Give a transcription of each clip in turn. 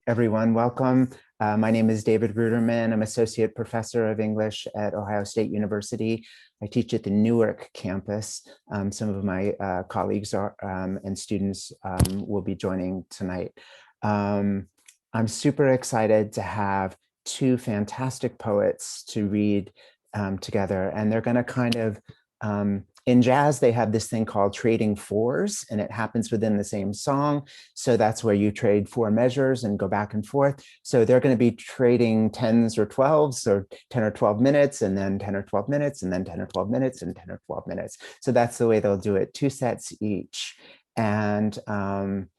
everyone. Welcome. My name is David Ruderman. I'm Associate Professor of English at Ohio State University. I teach at the Newark campus. Some of my colleagues and students will be joining tonight. I'm super excited to have two fantastic poets to read together, and they're going to kind of in jazz, they have this thing called trading fours, and it happens within the same song. So that's where you trade four measures and go back and forth. So they're going to be trading 10s or 12s, or 10 or 12 minutes, and then 10 or 12 minutes, and then 10 or 12 minutes, and 10 or 12 minutes. So that's the way they'll do it, two sets each. And I'm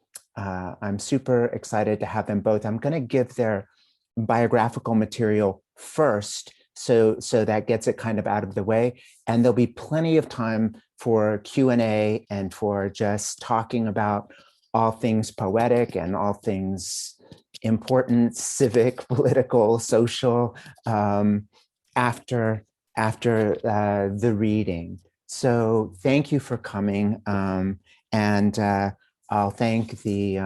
super excited to have them both. I'm going to give their biographical material first, so that gets it kind of out of the way. And there'll be plenty of time for Q&A and for just talking about all things poetic and all things important, civic, political, social, after the reading. So thank you for coming. And I'll thank the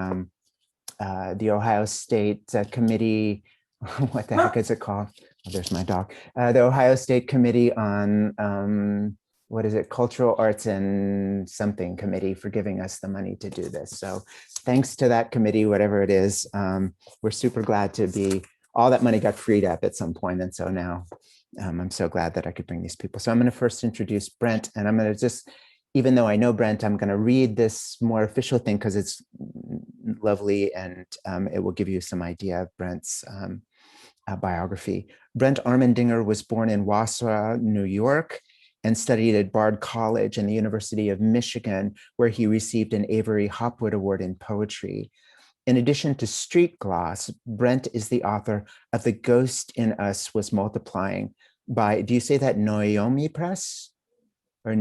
Ohio State Committee. What the heck is it called? Oh, there's my dog. The Ohio State Committee on, what is it? Cultural Arts and something committee for giving us the money to do this. So thanks to that committee, whatever it is, we're super glad to be, all that money got freed up at some point. And so now I'm so glad that I could bring these people. So I'm going to first introduce Brent, and I'm going to just, even though I know Brent, I'm going to read this more official thing because it's lovely, and it will give you some idea of Brent's biography. Brent Armendinger was born in Wausau, New York, and studied at Bard College and the University of Michigan, where he received an Avery Hopwood Award in poetry. In addition to Street Gloss, Brent is the author of The Ghost in Us Was Multiplying by, do you say that Noemi Press? Or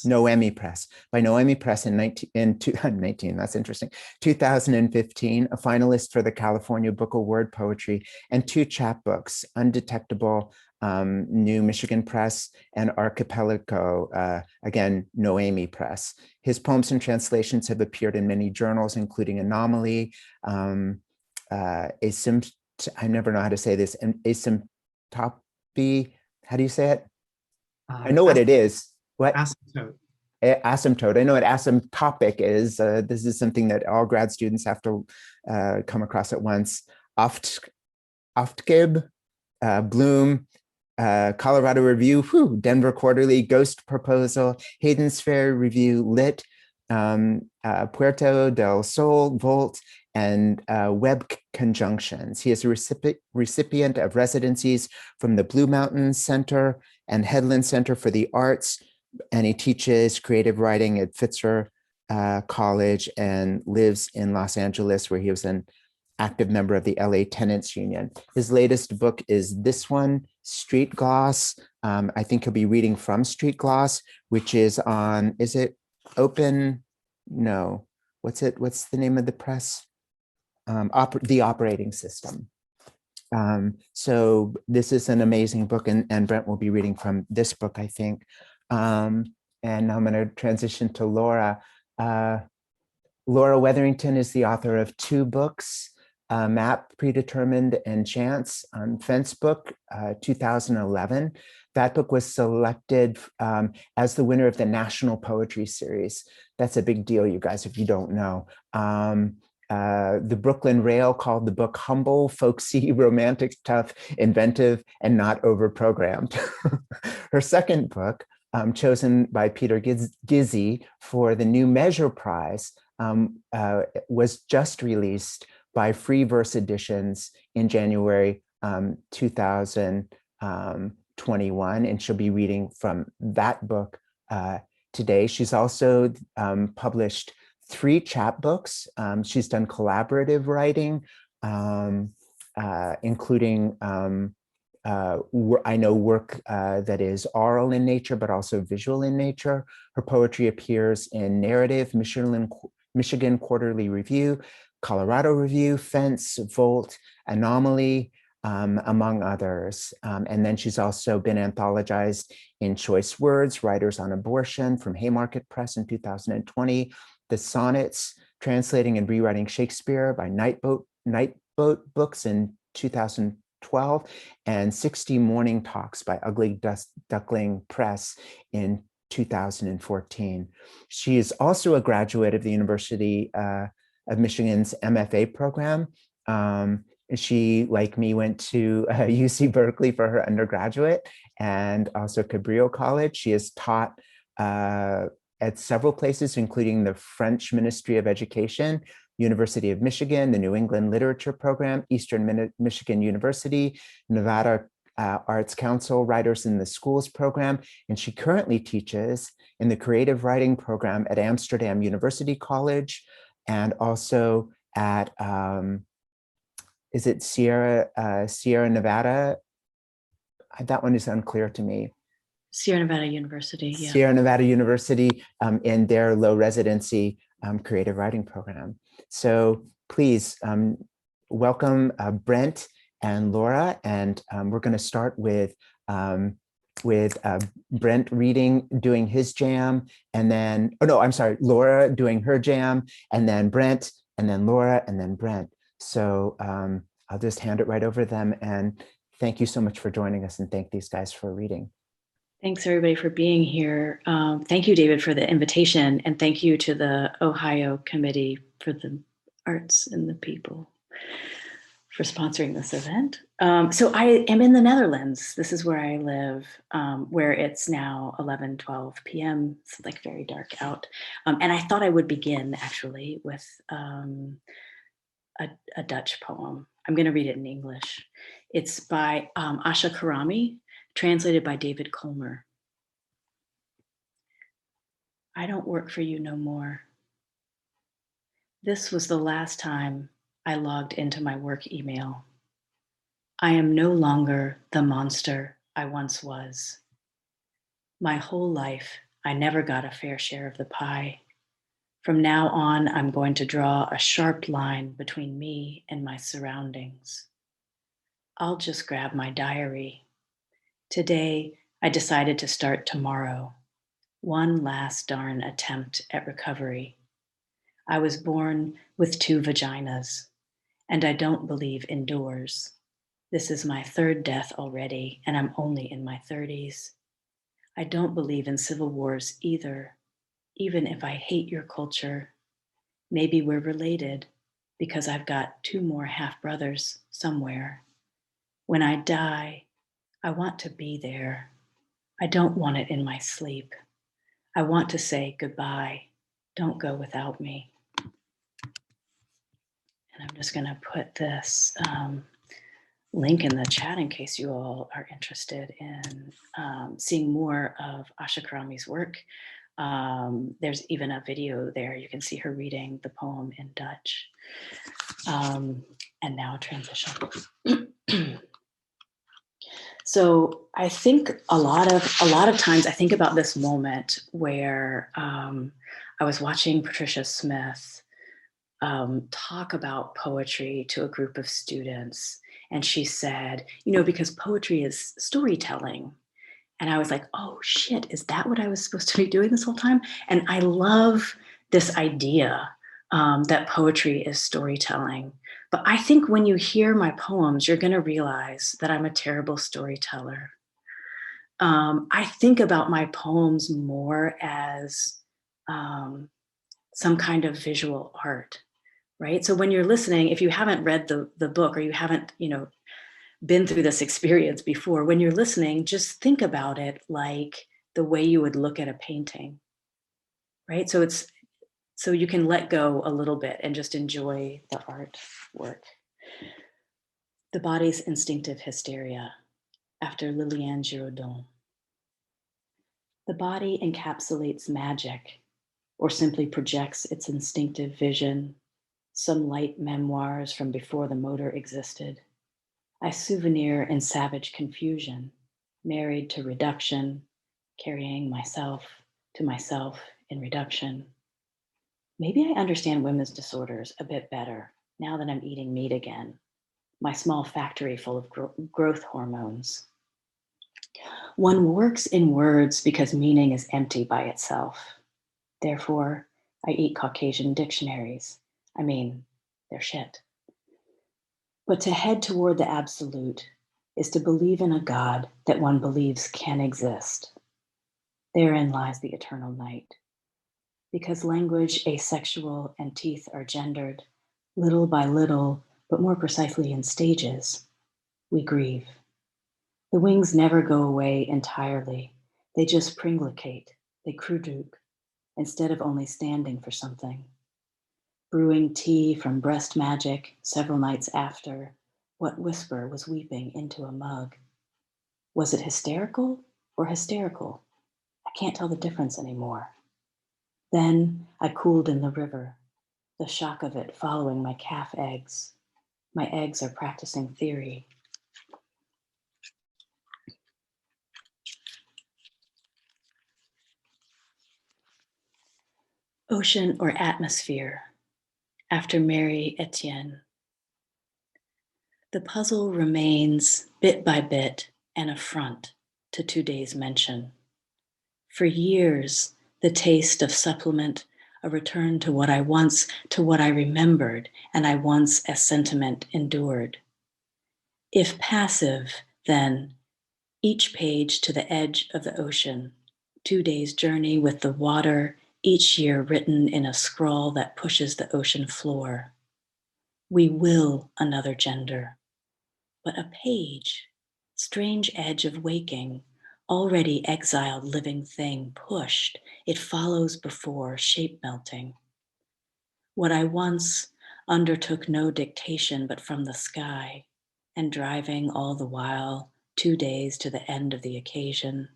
Noemi Press, by Noemi Press in 19, that's interesting, 2015, a finalist for the California Book Award Poetry, and two chapbooks, Undetectable, New Michigan Press, and Archipelago, again, Noemi Press. His poems and translations have appeared in many journals, including Anomaly, I never know how to say this, Asymptope, how do you say it? I know what it is. What? Asymptote. Asymptote. I know what asymptopic is. This is something that all grad students have to come across at once. Oftgib, Bloom, Colorado Review, Denver Quarterly, Ghost Proposal, Hayden's Fair Review, Lit, Puerto del Sol, Volt, and Web Conjunctions. He is a recipient of residencies from the Blue Mountains Center and Headland Center for the Arts, and he teaches creative writing at Fitzer College and lives in Los Angeles, where he was an active member of the LA Tenants Union. His latest book is this one, Street Gloss. I think he'll be reading from Street Gloss, which is on, is it open? No, what's the name of the press? The Operating System. So this is an amazing book, and Brent will be reading from this book, I think. And I'm going to transition to Laura. Laura Wetherington is the author of two books, Map, Predetermined, and Chance on Fence Book, 2011. That book was selected as the winner of the National Poetry Series. That's a big deal, you guys, if you don't know. The Brooklyn Rail called the book humble, folksy, romantic, tough, inventive, and not over-programmed. Her second book, chosen by Peter Gizzi for the New Measure Prize, was just released by Free Verse Editions in January 2021, and she'll be reading from that book today. She's also published 3 chapbooks. She's done collaborative writing, including I know work that is oral in nature, but also visual in nature. Her poetry appears in Narrative, Michigan Quarterly Review, Colorado Review, Fence, Volt, Anomaly, among others. And then she's also been anthologized in Choice Words, Writers on Abortion from Haymarket Press in 2020, The Sonnets, translating and rewriting Shakespeare by Nightboat Books in 2012, and 60 Morning Talks by Ugly Duckling Press in 2014. She is also a graduate of the University of Michigan's MFA program. She, like me, went to UC Berkeley for her undergraduate and also Cabrillo College. She has taught at several places, including the French Ministry of Education, University of Michigan, the New England Literature Program, Eastern Michigan University, Nevada Arts Council, Writers in the Schools program, and she currently teaches in the creative writing program at Amsterdam University College, and also at, is it Sierra Nevada? That one is unclear to me. Sierra Nevada University, yeah. Sierra Nevada University in their low residency creative writing program. So please welcome Brent and Laura, and we're going to start with Brent doing his jam, and then, oh no, I'm sorry, Laura doing her jam, and then Brent, and then Laura, and then Brent. So I'll just hand it right over to them, and thank you so much for joining us, and thank these guys for reading. Thanks everybody for being here. Thank you, David, for the invitation, and thank you to the Ohio Committee for the Arts and the People for sponsoring this event. So I am in the Netherlands. This is where I live, where it's now 11:12 p.m. It's like very dark out. And I thought I would begin actually with a Dutch poem. I'm going to read it in English. It's by Asha Karami, translated by David Colmer. I don't work for you no more. This was the last time I logged into my work email. I am no longer the monster I once was. My whole life, I never got a fair share of the pie. From now on, I'm going to draw a sharp line between me and my surroundings. I'll just grab my diary. Today, I decided to start tomorrow. One last darn attempt at recovery. I was born with 2 vaginas, and I don't believe in doors. This is my 3rd death already, and I'm only in my 30s. I don't believe in civil wars either, even if I hate your culture. Maybe we're related because I've got 2 more half-brothers somewhere. When I die, I want to be there. I don't want it in my sleep. I want to say goodbye. Don't go without me. And I'm just going to put this link in the chat in case you all are interested in seeing more of Asha Karami's work. There's even a video there. You can see her reading the poem in Dutch. And now a transition. So I think a lot of times I think about this moment where I was watching Patricia Smith talk about poetry to a group of students. And she said, because poetry is storytelling. And I was like, oh shit, is that what I was supposed to be doing this whole time? And I love this idea that poetry is storytelling. But I think when you hear my poems, you're going to realize that I'm a terrible storyteller. I think about my poems more as some kind of visual art, right? So when you're listening, if you haven't read the book or you haven't, been through this experience before, when you're listening, just think about it like the way you would look at a painting, right? So you can let go a little bit and just enjoy the artwork. The Body's Instinctive Hysteria, after Liliane Giraudon. The body encapsulates magic, or simply projects its instinctive vision, some light memoirs from before the motor existed. I souvenir in savage confusion, married to reduction, carrying myself to myself in reduction. Maybe I understand women's disorders a bit better now that I'm eating meat again, my small factory full of growth hormones. One works in words because meaning is empty by itself. Therefore, I eat Caucasian dictionaries. I mean, they're shit. But to head toward the absolute is to believe in a God that one believes can exist. Therein lies the eternal night. Because language, asexual, and teeth are gendered, little by little, but more precisely in stages, we grieve. The wings never go away entirely. They just pringlicate, they cruduke, instead of only standing for something. Brewing tea from breast magic several nights after, what whisper was weeping into a mug? Was it hysterical or hysterical? I can't tell the difference anymore. Then I cooled in the river, the shock of it following my calf eggs. My eggs are practicing theory. Ocean or atmosphere, after Mary Etienne. The puzzle remains, bit by bit, an affront to today's mention. For years, the taste of supplement, a return to what I remembered, and I once as sentiment endured. If passive, then, each page to the edge of the ocean, 2 days' journey with the water, each year written in a scrawl that pushes the ocean floor. We will another gender, but a page, strange edge of waking, already exiled living thing pushed, it follows before shape melting. What I once undertook no dictation but from the sky, and driving all the while 2 days to the end of the occasion.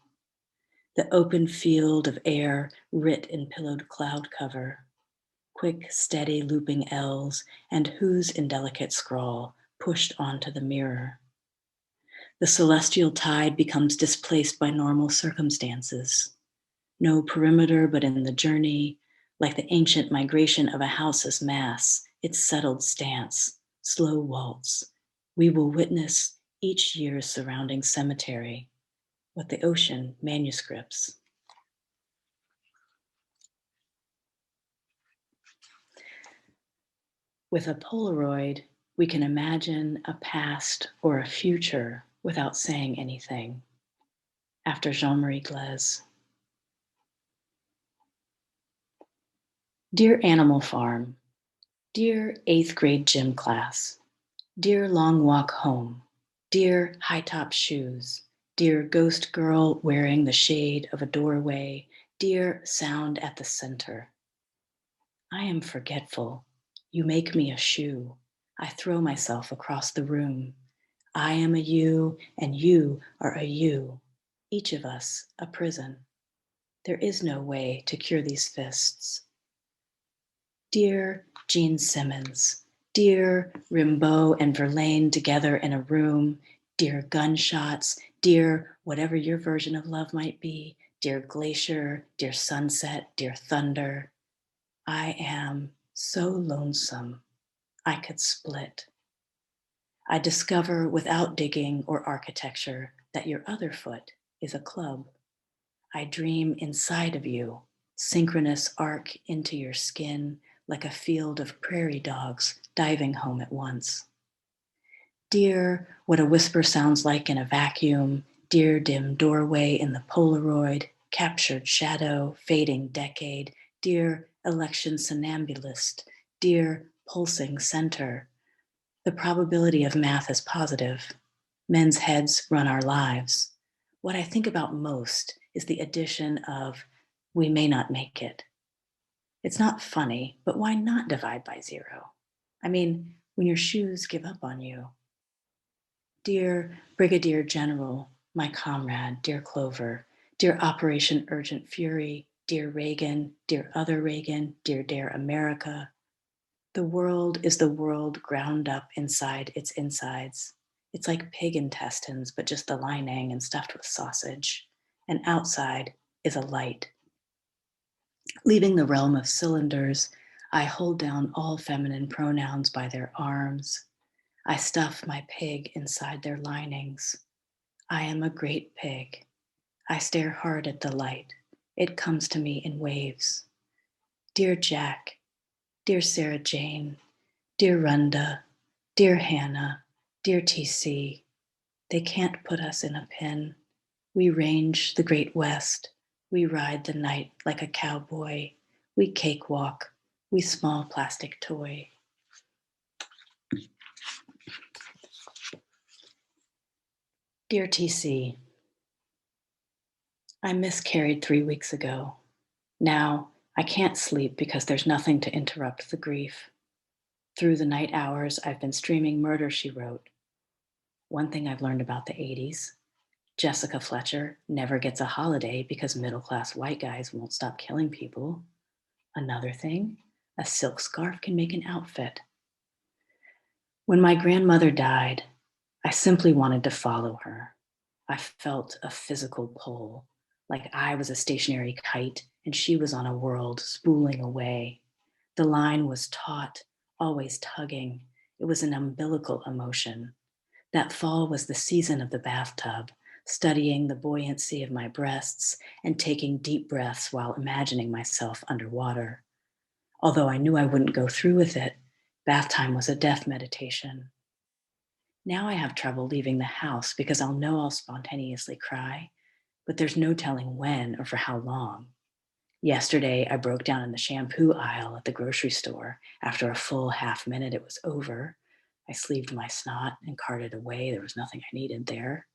The open field of air writ in pillowed cloud cover, quick, steady looping L's, and whose indelicate scrawl pushed onto the mirror. The celestial tide becomes displaced by normal circumstances. No perimeter, but in the journey, like the ancient migration of a house's mass, its settled stance, slow waltz, we will witness each year's surrounding cemetery, what the ocean manuscripts. With a Polaroid, we can imagine a past or a future without saying anything. After Jean-Marie Glaise. Dear Animal Farm, dear 8th grade gym class, dear long walk home, dear high-top shoes, dear ghost girl wearing the shade of a doorway, dear sound at the center. I am forgetful. You make me a shoe. I throw myself across the room. I am a you, and you are a you. Each of us a prison. There is no way to cure these fists. Dear Gene Simmons, dear Rimbaud and Verlaine together in a room, dear gunshots, dear whatever your version of love might be, dear glacier, dear sunset, dear thunder. I am so lonesome, I could split. I discover without digging or architecture that your other foot is a club. I dream inside of you, synchronous arc into your skin like a field of prairie dogs diving home at once. Dear, what a whisper sounds like in a vacuum, dear dim doorway in the Polaroid, captured shadow, fading decade, dear election somnambulist, dear pulsing center. The probability of math is positive. Men's heads run our lives. What I think about most is the addition of we may not make it. It's not funny, but why not divide by 0? I mean, when your shoes give up on you. Dear Brigadier General, my comrade, dear Clover, dear Operation Urgent Fury, dear Reagan, dear other Reagan, dear Dare America. The world is the world ground up inside its insides. It's like pig intestines, but just the lining and stuffed with sausage. And outside is a light. Leaving the realm of cylinders, I hold down all feminine pronouns by their arms. I stuff my pig inside their linings. I am a great pig. I stare hard at the light. It comes to me in waves. Dear Jack, dear Sarah Jane, dear Rhonda, dear Hannah, dear TC, they can't put us in a pen. We range the great west. We ride the night like a cowboy. We cakewalk. We small plastic toy. Dear TC, I miscarried 3 weeks ago. Now I can't sleep because there's nothing to interrupt the grief. Through the night hours, I've been streaming Murder, She Wrote. One thing I've learned about the 80s, Jessica Fletcher never gets a holiday because middle-class white guys won't stop killing people. Another thing, a silk scarf can make an outfit. When my grandmother died, I simply wanted to follow her. I felt a physical pull, like I was a stationary kite and she was on a world spooling away. The line was taut, always tugging. It was an umbilical emotion. That fall was the season of the bathtub, studying the buoyancy of my breasts and taking deep breaths while imagining myself underwater. Although I knew I wouldn't go through with it, bath time was a death meditation. Now I have trouble leaving the house because I'll know I'll spontaneously cry, but there's no telling when or for how long. Yesterday, I broke down in the shampoo aisle at the grocery store. After a full half minute, it was over. I sleeved my snot and carted away. There was nothing I needed there.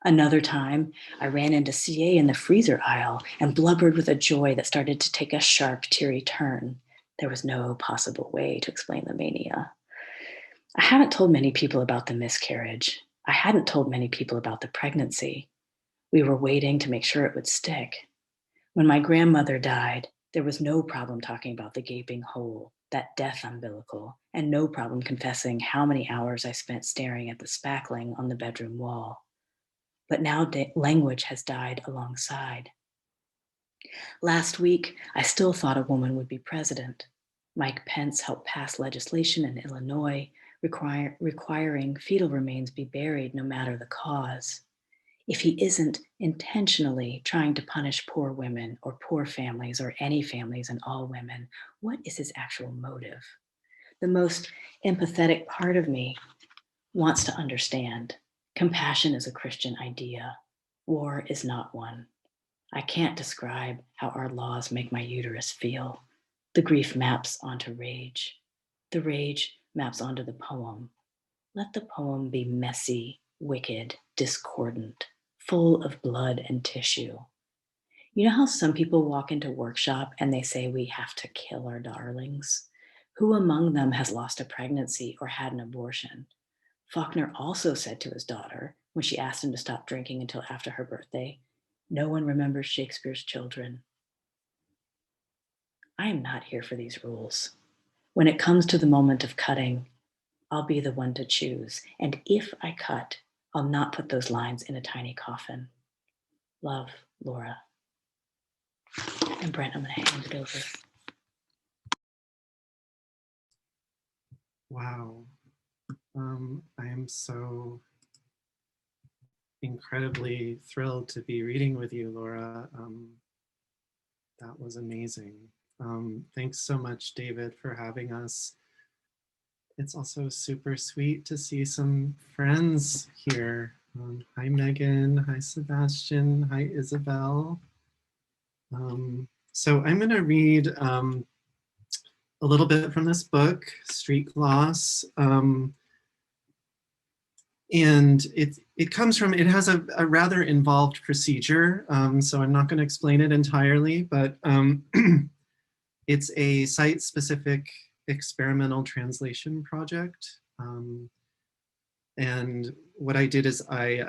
Another time, I ran into CA in the freezer aisle and blubbered with a joy that started to take a sharp, teary turn. There was no possible way to explain the mania. I haven't told many people about the miscarriage. I hadn't told many people about the pregnancy. We were waiting to make sure it would stick. When my grandmother died, there was no problem talking about the gaping hole, that death umbilical, and no problem confessing how many hours I spent staring at the spackling on the bedroom wall. But now language has died alongside. Last week, I still thought a woman would be president. Mike Pence helped pass legislation in Illinois requiring fetal remains be buried no matter the cause. If he isn't intentionally trying to punish poor women or poor families or any families and all women, what is his actual motive? The most empathetic part of me wants to understand. Compassion is a Christian idea. War is not one. I can't describe how our laws make my uterus feel. The grief maps onto rage. The rage maps onto the poem. Let the poem be messy, wicked, discordant, full of blood and tissue. You know how some people walk into workshop and they say we have to kill our darlings? Who among them has lost a pregnancy or had an abortion? Faulkner also said to his daughter, when she asked him to stop drinking until after her birthday, "No one remembers Shakespeare's children." I am not here for these rules. When it comes to the moment of cutting, I'll be the one to choose. And if I cut, I'll not put those lines in a tiny coffin. Love, Laura. And Brent, I'm going to hand it over. Wow. I am so incredibly thrilled to be reading with you, Laura. That was amazing. Thanks so much, David, for having us. It's also super sweet to see some friends here. Hi, Megan. Hi, Sebastian. Hi, Isabel. So I'm going to read a little bit from this book, Street Gloss. And it comes from, it has a rather involved procedure, so I'm not going to explain it entirely, but it's a site-specific experimental translation project. And what I did is I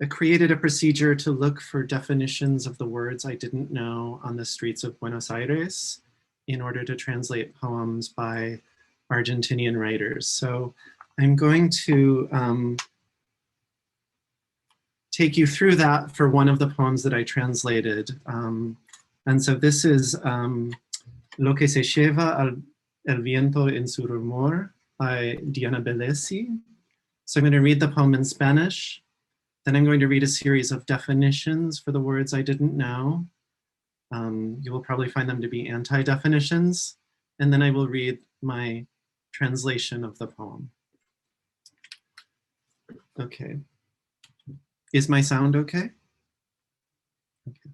created a procedure to look for definitions of the words I didn't know on the streets of Buenos Aires in order to translate poems by Argentinian writers. So I'm going to take you through that for one of the poems that I translated. And so this is Lo que se lleva el viento en su rumor by Diana Bellesi. So I'm going to read the poem in Spanish. Then I'm going to read a series of definitions for the words I didn't know. You will probably find them to be anti-definitions, and then I will read my translation of the poem. Okay. Is my sound okay? Okay.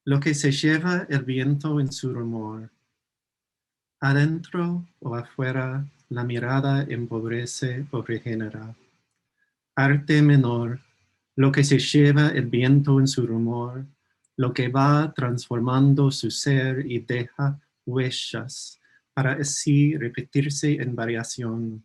Lo que se lleva el viento en su rumor. Adentro o afuera, la mirada empobrece o regenera. Arte menor, lo que se lleva el viento en su rumor, lo que va transformando su ser y deja huellas para así repetirse en variación.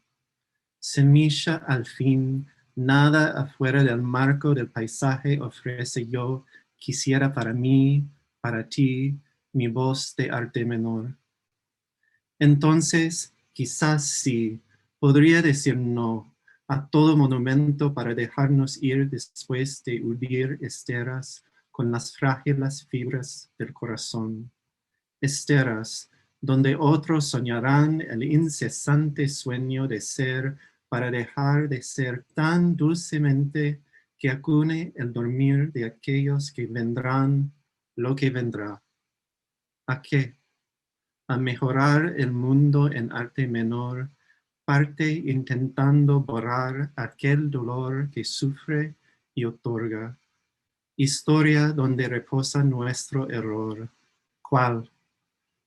Semilla al fin, nada afuera del marco del paisaje ofrece yo, quisiera para mí, para ti, mi voz de arte menor. Entonces, quizás sí, podría decir no a todo monumento para dejarnos ir después de urdir esteras con las frágiles fibras del corazón. Esteras donde otros soñarán el incesante sueño de ser para dejar de ser tan dulcemente que acune el dormir de aquellos que vendrán lo que vendrá. ¿A qué? A mejorar el mundo en arte menor, parte intentando borrar aquel dolor que sufre y otorga. Historia donde reposa nuestro error. ¿Cuál?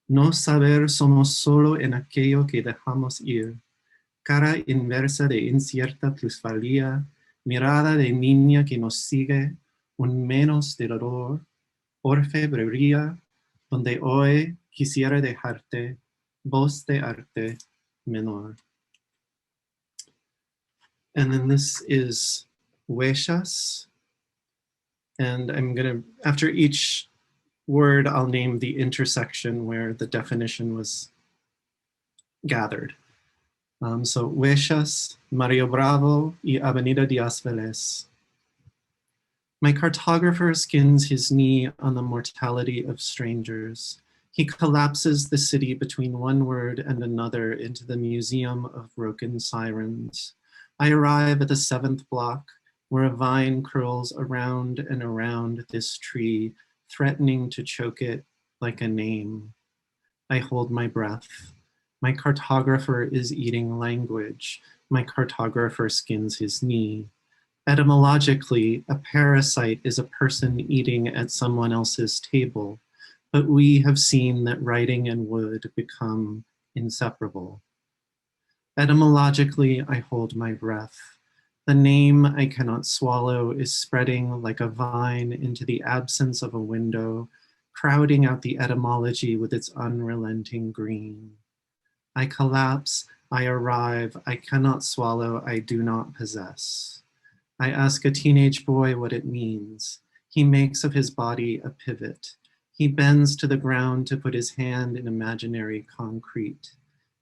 No saber somos solo en aquello que dejamos ir. Cara inversa de incierta plusvalía, mirada de niña que nos sigue, un menos de dolor, orfebrería, donde hoy quisiera dejarte, voz de arte menor. And then this is huellas. And I'm gonna, after each word, I'll name the intersection where the definition was gathered. So huellas, Mario Bravo, y Avenida Díaz Vélez. My cartographer skins his knee on the mortality of strangers. He collapses the city between one word and another into the museum of broken sirens. I arrive at the 7th block, where a vine curls around and around this tree, threatening to choke it like a name. I hold my breath. My cartographer is eating language. My cartographer skins his knee. Etymologically, a parasite is a person eating at someone else's table, but we have seen that writing and wood become inseparable. Etymologically, I hold my breath. The name I cannot swallow is spreading like a vine into the absence of a window, crowding out the etymology with its unrelenting green. I collapse, I arrive, I cannot swallow, I do not possess. I ask a teenage boy what it means. He makes of his body a pivot. He bends to the ground to put his hand in imaginary concrete.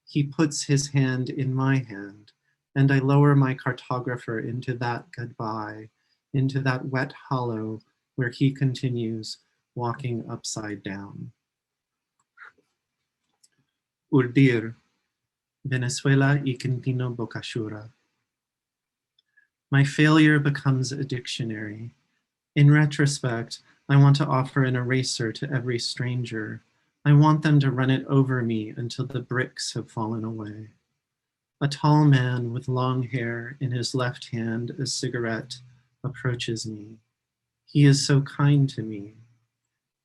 He puts his hand in my hand, and I lower my cartographer into that goodbye, into that wet hollow where he continues walking upside down. Urdir, Venezuela y Quintino Bocachura. My failure becomes a dictionary. In retrospect, I want to offer an eraser to every stranger. I want them to run it over me until the bricks have fallen away. A tall man with long hair, in his left hand a cigarette, approaches me. He is so kind to me.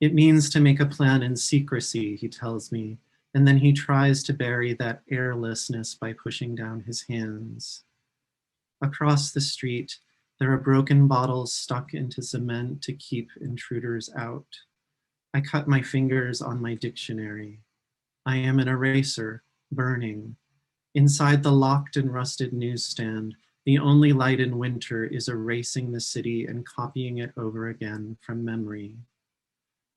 It means to make a plan in secrecy, he tells me, and then he tries to bury that airlessness by pushing down his hands. Across the street, there are broken bottles stuck into cement to keep intruders out. I cut my fingers on my dictionary. I am an eraser, burning. Inside the locked and rusted newsstand, the only light in winter is erasing the city and copying it over again from memory.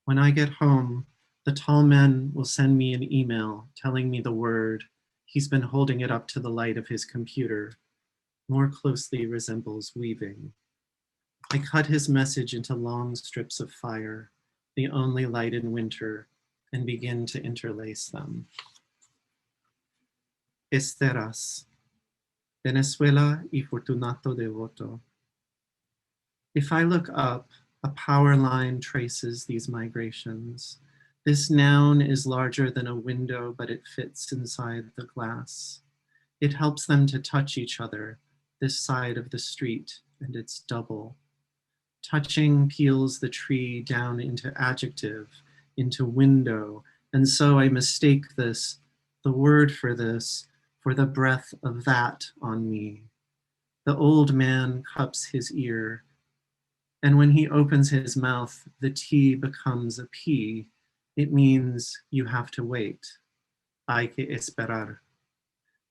When I get home, the tall man will send me an email telling me the word. He's been holding it up to the light of his computer. More closely resembles weaving. I cut his message into long strips of fire, the only light in winter, and begin to interlace them. Esteras, Venezuela y Fortunato Devoto. If I look up, A power line traces these migrations. This noun is larger than a window, but it fits inside the glass. It helps them to touch each other, this side of the street, and it's double. Touching peels the tree down into adjective, into window, and so I mistake this, the word for this, for the breath of that on me. The old man cups his ear, and when he opens his mouth, the T becomes a P. It means you have to wait. Hay que esperar.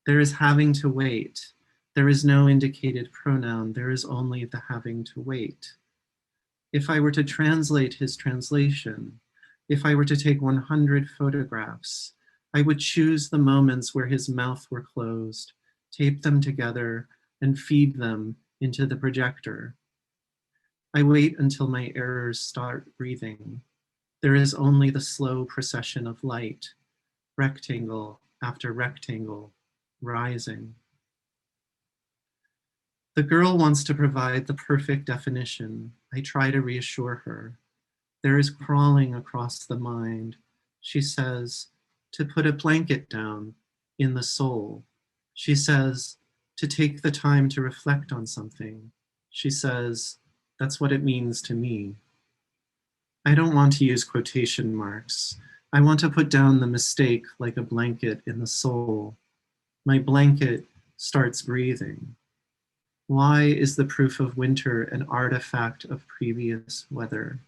There is having to wait. There is no indicated pronoun. There is only the having to wait. If I were to translate his translation, if I were to take 100 photographs, I would choose the moments where his mouth were closed, tape them together, and feed them into the projector. I wait until my errors start breathing. There is only the slow procession of light, rectangle after rectangle, rising. The girl wants to provide the perfect definition. I try to reassure her. There is crawling across the mind. She says, to put a blanket down in the soul. She says, to take the time to reflect on something. She says, that's what it means to me. I don't want to use quotation marks. I want to put down the mistake like a blanket in the soul. My blanket starts breathing. Why is the proof of winter an artifact of previous weather?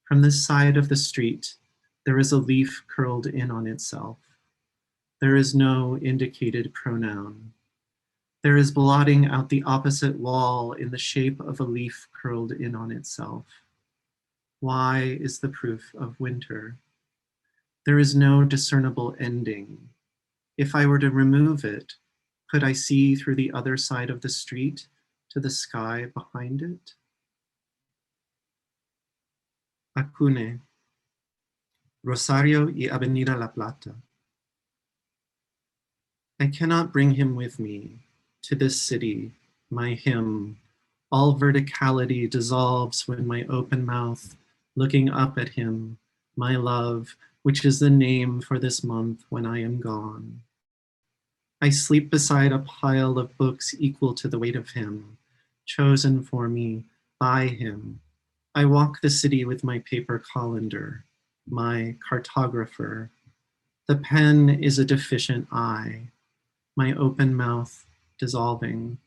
From this side of the street, there is a leaf curled in on itself. There is no indicated pronoun. There is blotting out the opposite wall in the shape of a leaf curled in on itself. Why is the proof of winter? There is no discernible ending. If I were to remove it, could I see through the other side of the street to the sky behind it? Acune, Rosario y Avenida La Plata. I cannot bring him with me to this city, my hymn. All verticality dissolves when my open mouth, looking up at him, my love, which is the name for this month when I am gone. I sleep beside a pile of books equal to the weight of him, chosen for me by him. I walk the city with my paper colander, my cartographer. The pen is a deficient eye, my open mouth dissolving.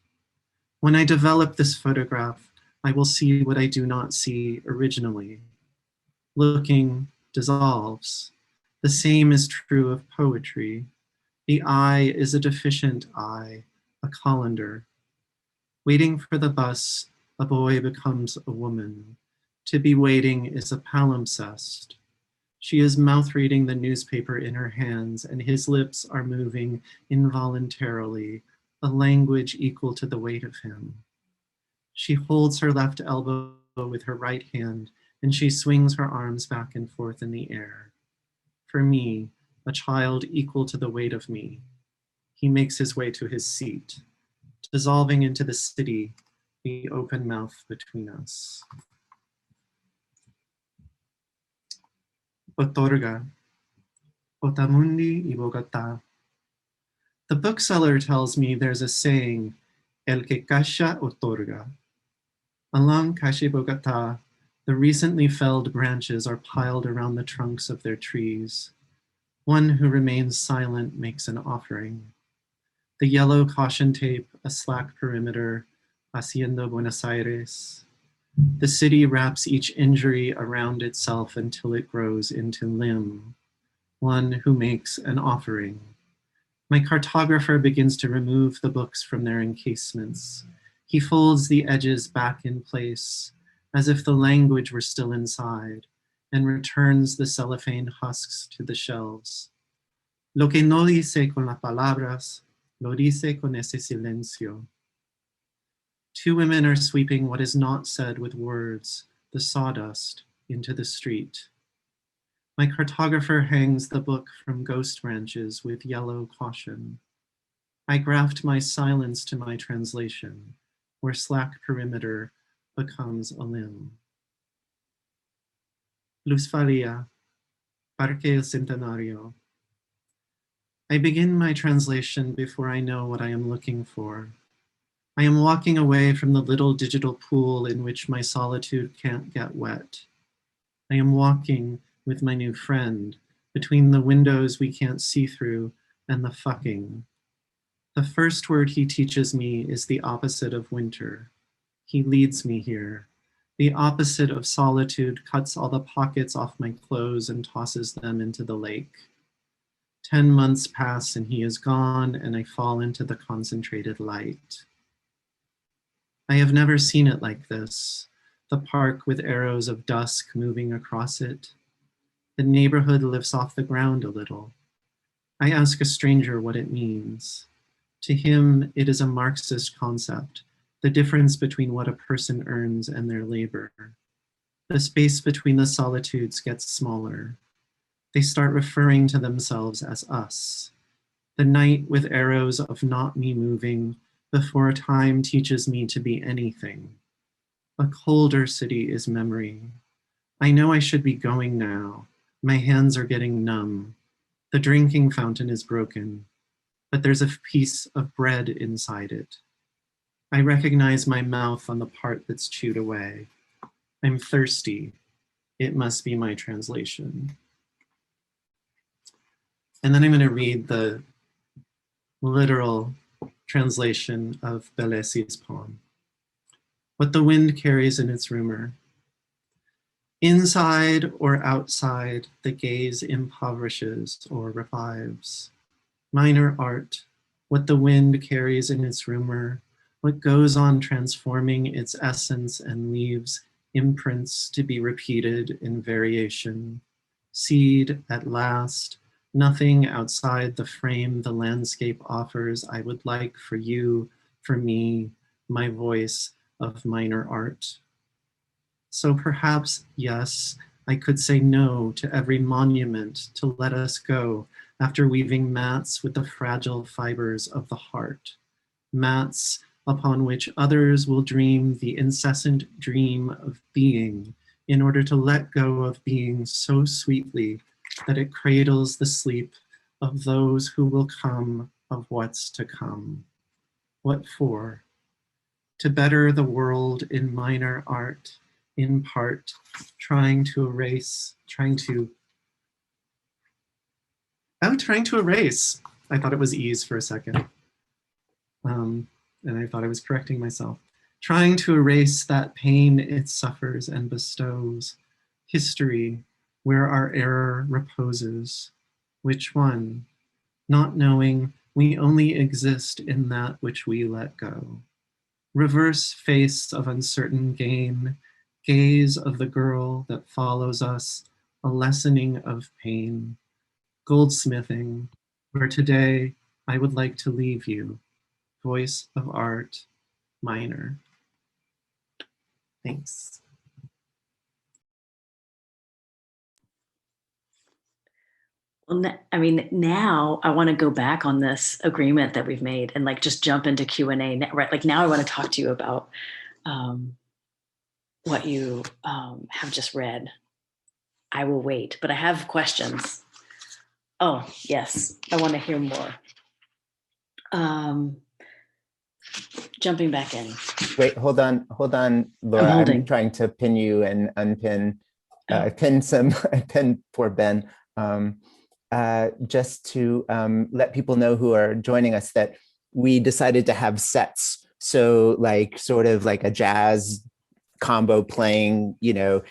When I develop this photograph, I will see what I do not see originally. Looking dissolves. The same is true of poetry. The eye is a deficient eye, a colander. Waiting for the bus, a boy becomes a woman. To be waiting is a palimpsest. She is mouth-reading the newspaper in her hands, and his lips are moving involuntarily, a language equal to the weight of him. She holds her left elbow with her right hand, and she swings her arms back and forth in the air. For me, a child equal to the weight of me, he makes his way to his seat, dissolving into the city, the open mouth between us. Otorga, Otamundi y Bogotá. The bookseller tells me there's a saying, El que calla otorga. Along Calle Bogotá, the recently felled branches are piled around the trunks of their trees. One who remains silent makes an offering. The yellow caution tape, a slack perimeter, Hacienda Buenos Aires. The city wraps each injury around itself until it grows into limb. One who makes an offering. My cartographer begins to remove the books from their encasements. He folds the edges back in place, as if the language were still inside, and returns the cellophane husks to the shelves. Lo que no dice con las palabras, lo dice con ese silencio. Two women are sweeping what is not said with words, the sawdust, into the street. My cartographer hangs the book from ghost branches with yellow caution. I graft my silence to my translation, where slack perimeter becomes a limb. Plusvalía, Parque El Centenario. I begin my translation before I know what I am looking for. I am walking away from the little digital pool in which my solitude can't get wet. I am walking with my new friend between the windows we can't see through and the fucking. The first word he teaches me is the opposite of winter. He leads me here. The opposite of solitude cuts all the pockets off my clothes and tosses them into the lake. 10 months pass and he is gone, and I fall into the concentrated light. I have never seen it like this. The park with arrows of dusk moving across it. The neighborhood lifts off the ground a little. I ask a stranger what it means. To him, it is a Marxist concept, the difference between what a person earns and their labor. The space between the solitudes gets smaller. They start referring to themselves as us. The night with arrows of not me moving before time teaches me to be anything. A colder city is memory. I know I should be going now. My hands are getting numb. The drinking fountain is broken, but there's a piece of bread inside it. I recognize my mouth on the part that's chewed away. I'm thirsty. It must be my translation. And then I'm going to read the literal translation of Bellesi's poem. What the wind carries in its rumor. Inside or outside, the gaze impoverishes or revives. Minor art, what the wind carries in its rumor, what goes on transforming its essence and leaves imprints to be repeated in variation. Seed at last, nothing outside the frame the landscape offers. I would like for you, for me, my voice of minor art. So perhaps, yes, I could say no to every monument to let us go after weaving mats with the fragile fibers of the heart, mats upon which others will dream the incessant dream of being in order to let go of being so sweetly that it cradles the sleep of those who will come, of what's to come. What for? To better the world in minor art, in part, trying to erase. I thought it was ease for a second. And I thought I was correcting myself. Trying to erase that pain it suffers and bestows. History, where our error reposes. Which one? Not knowing we only exist in that which we let go. Reverse face of uncertain gain, gaze of the girl that follows us, a lessening of pain. Goldsmithing, where today I would like to leave you. Voice of art, minor. Thanks. Well, I mean, now I want to go back on this agreement that we've made and like just jump into Q&A. Right? Like now I want to talk to you about what you have just read. I will wait, but I have questions. Oh, yes, I want to hear more. Jumping back in. Wait, hold on, Laura. I'm trying to pin you and unpin. I pinned poor Ben. Just to let people know who are joining us that we decided to have sets. So like sort of like a jazz combo playing,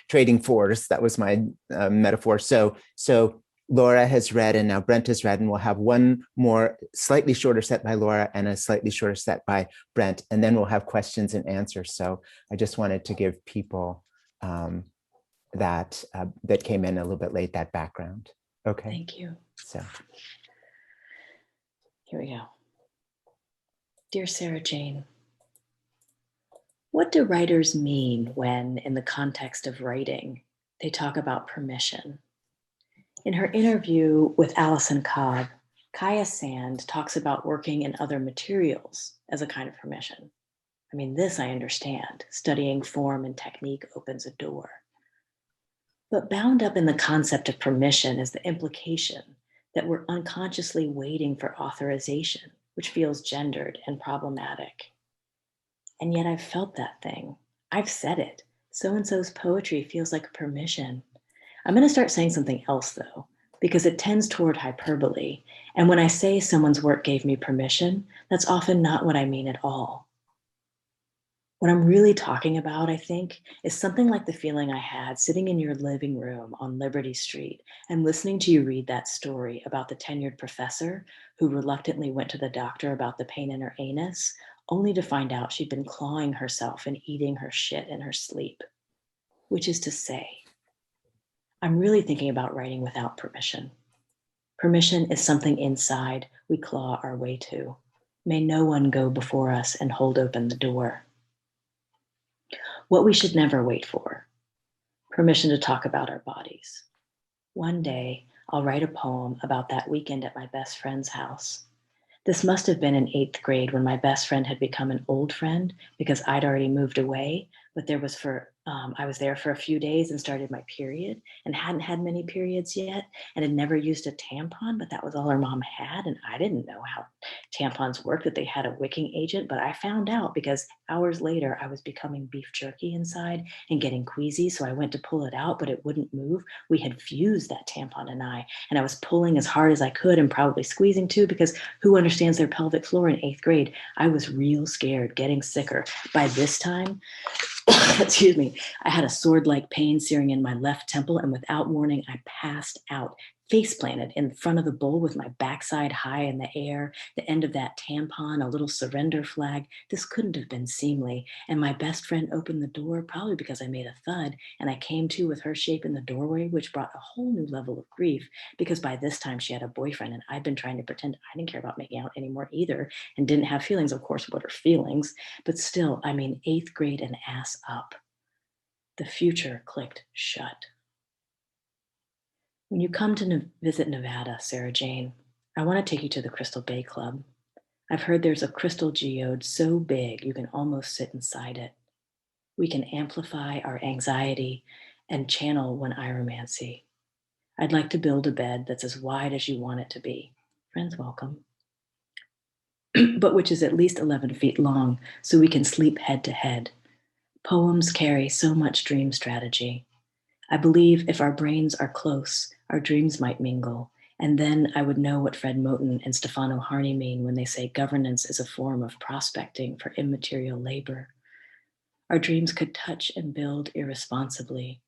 trading fours. That was my metaphor. So Laura has read and now Brent has read, and we'll have one more slightly shorter set by Laura and a slightly shorter set by Brent, and then we'll have questions and answers. So I just wanted to give people that came in a little bit late that background. Okay. Thank you. So here we go. Dear Sarah Jane, what do writers mean when, in the context of writing, they talk about permission? In her interview with Alison Cobb, Kaya Sand talks about working in other materials as a kind of permission. I mean, this I understand. Studying form and technique opens a door. But bound up in the concept of permission is the implication that we're unconsciously waiting for authorization, which feels gendered and problematic. And yet I've felt that thing. I've said it. So-and-so's poetry feels like permission. I'm going to start saying something else though, because it tends toward hyperbole. And when I say someone's work gave me permission, that's often not what I mean at all. What I'm really talking about, I think, is something like the feeling I had sitting in your living room on Liberty Street and listening to you read that story about the tenured professor who reluctantly went to the doctor about the pain in her anus, only to find out she'd been clawing herself and eating her shit in her sleep. Which is to say, I'm really thinking about writing without permission. Permission is something inside we claw our way to. May no one go before us and hold open the door. What we should never wait for: permission to talk about our bodies. One day, I'll write a poem about that weekend at my best friend's house. This must have been in 8th grade when my best friend had become an old friend because I'd already moved away, but I was there for a few days and started my period and hadn't had many periods yet and had never used a tampon, but that was all her mom had. And I didn't know how tampons worked, that they had a wicking agent, but I found out because hours later I was becoming beef jerky inside and getting queasy. So I went to pull it out, but it wouldn't move. We had fused, that tampon and I was pulling as hard as I could and probably squeezing too, because who understands their pelvic floor in 8th grade? I was real scared, getting sicker. By this time, excuse me, I had a sword-like pain searing in my left temple, and without warning, I passed out, face planted in front of the bowl with my backside high in the air, the end of that tampon, a little surrender flag. This couldn't have been seemly. And my best friend opened the door, probably because I made a thud, and I came to with her shape in the doorway, which brought a whole new level of grief, because by this time she had a boyfriend, and I'd been trying to pretend I didn't care about making out anymore either, and didn't have feelings. Of course, what are feelings? But still, 8th grade and ass up. The future clicked shut. When you come to visit Nevada, Sarah Jane, I want to take you to the Crystal Bay Club. I've heard there's a crystal geode so big you can almost sit inside it. We can amplify our anxiety and channel one iromancy. I'd like to build a bed that's as wide as you want it to be. Friends welcome. But which is at least 11 feet long, so we can sleep head to head. Poems carry so much dream strategy. I believe if our brains are close, our dreams might mingle, and then I would know what Fred Moten and Stefano Harney mean when they say governance is a form of prospecting for immaterial labor. Our dreams could touch and build irresponsibly.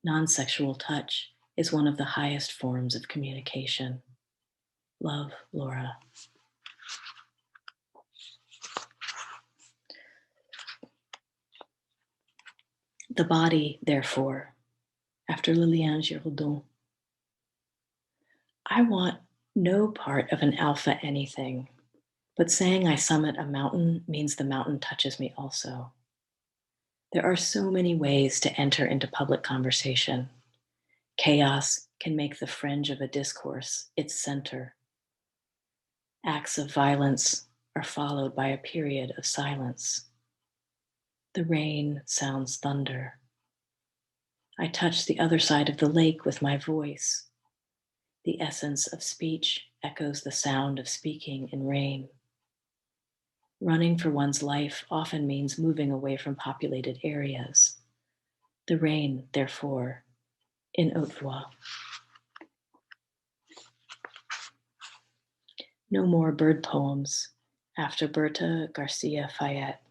Non-sexual touch is one of the highest forms of communication. Love, Laura. The body, therefore, after Liliane Giraudon. I want no part of an alpha anything, but saying I summit a mountain means the mountain touches me also. There are so many ways to enter into public conversation. Chaos can make the fringe of a discourse its center. Acts of violence are followed by a period of silence. The rain sounds thunder. I touch the other side of the lake with my voice. The essence of speech echoes the sound of speaking in rain. Running for one's life often means moving away from populated areas. The rain, therefore, in haute voix. No more bird poems after Berta Garcia Fayette.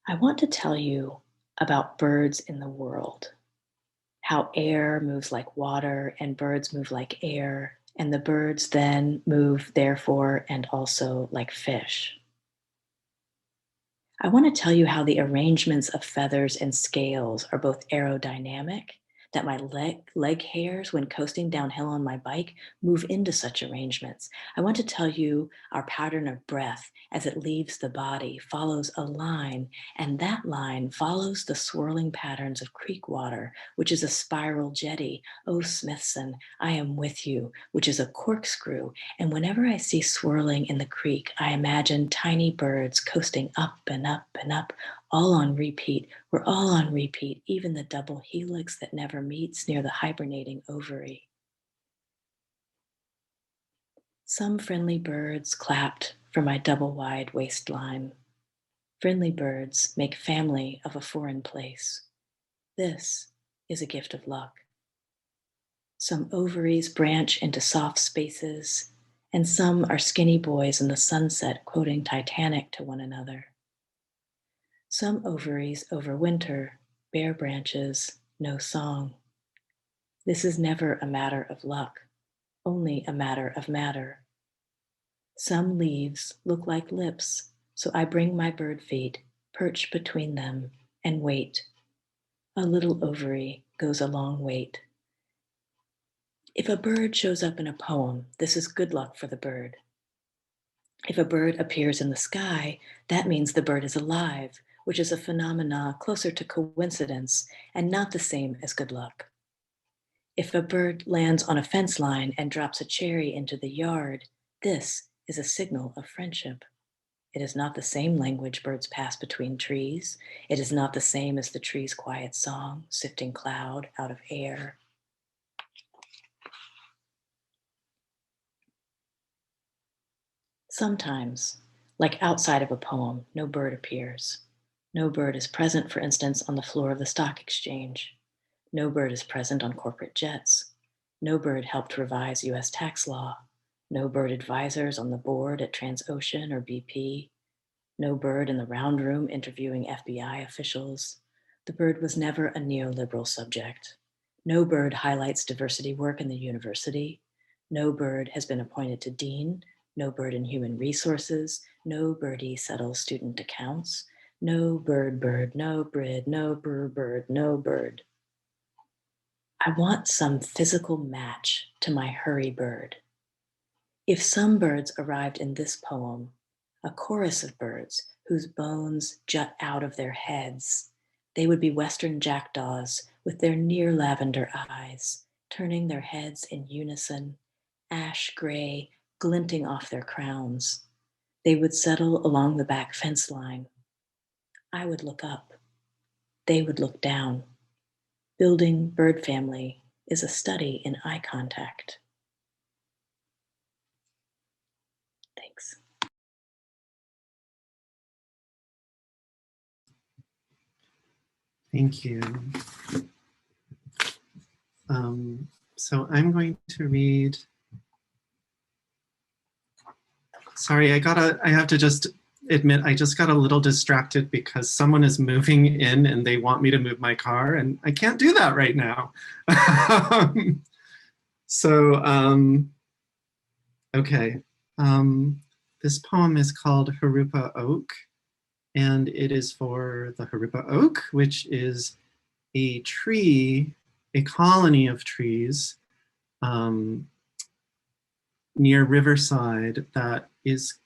I want to tell you about birds in the world, how air moves like water and birds move like air, and the birds then move therefore and also like fish. I want to tell you how the arrangements of feathers and scales are both aerodynamic, that my leg hairs, when coasting downhill on my bike, move into such arrangements. I want to tell you our pattern of breath as it leaves the body follows a line, and that line follows the swirling patterns of creek water, which is a spiral jetty. Oh, Smithson, I am with you, which is a corkscrew. And whenever I see swirling in the creek, I imagine tiny birds coasting up and up and up, all on repeat. We're all on repeat, even the double helix that never meets near the hibernating ovary. Some friendly birds clapped for my double-wide waistline. Friendly birds make family of a foreign place. This is a gift of luck. Some ovaries branch into soft spaces, and some are skinny boys in the sunset quoting Titanic to one another. Some ovaries overwinter, bare branches, no song. This is never a matter of luck, only a matter of matter. Some leaves look like lips, so I bring my bird feet, perch between them, and wait. A little ovary goes a long wait. If a bird shows up in a poem, this is good luck for the bird. If a bird appears in the sky, that means the bird is alive, which is a phenomena closer to coincidence and not the same as good luck. If a bird lands on a fence line and drops a cherry into the yard, this is a signal of friendship. It is not the same language birds pass between trees. It is not the same as the tree's quiet song, sifting cloud out of air. Sometimes, like outside of a poem, no bird appears. No bird is present, for instance, on the floor of the stock exchange. No bird is present on corporate jets. No bird helped revise US tax law. No bird advisors on the board at Transocean or BP. No bird in the round room interviewing FBI officials. The bird was never a neoliberal subject. No bird highlights diversity work in the university. No bird has been appointed to dean. No bird in human resources. No birdie settles student accounts. No bird, no bird, no bird, no bird. I want some physical match to my hurry bird. If some birds arrived in this poem, a chorus of birds whose bones jut out of their heads, they would be Western jackdaws with their near lavender eyes, turning their heads in unison, ash gray glinting off their crowns. They would settle along the back fence line. I would look up. They would look down. Building bird family is a study in eye contact. Thanks. Thank you. So I'm going to read. Sorry, I have to just admit, I just got a little distracted because someone is moving in and they want me to move my car and I can't do that right now. Okay. This poem is called Harupa Oak, and it is for the Harupa Oak, which is a tree, a colony of trees near Riverside that is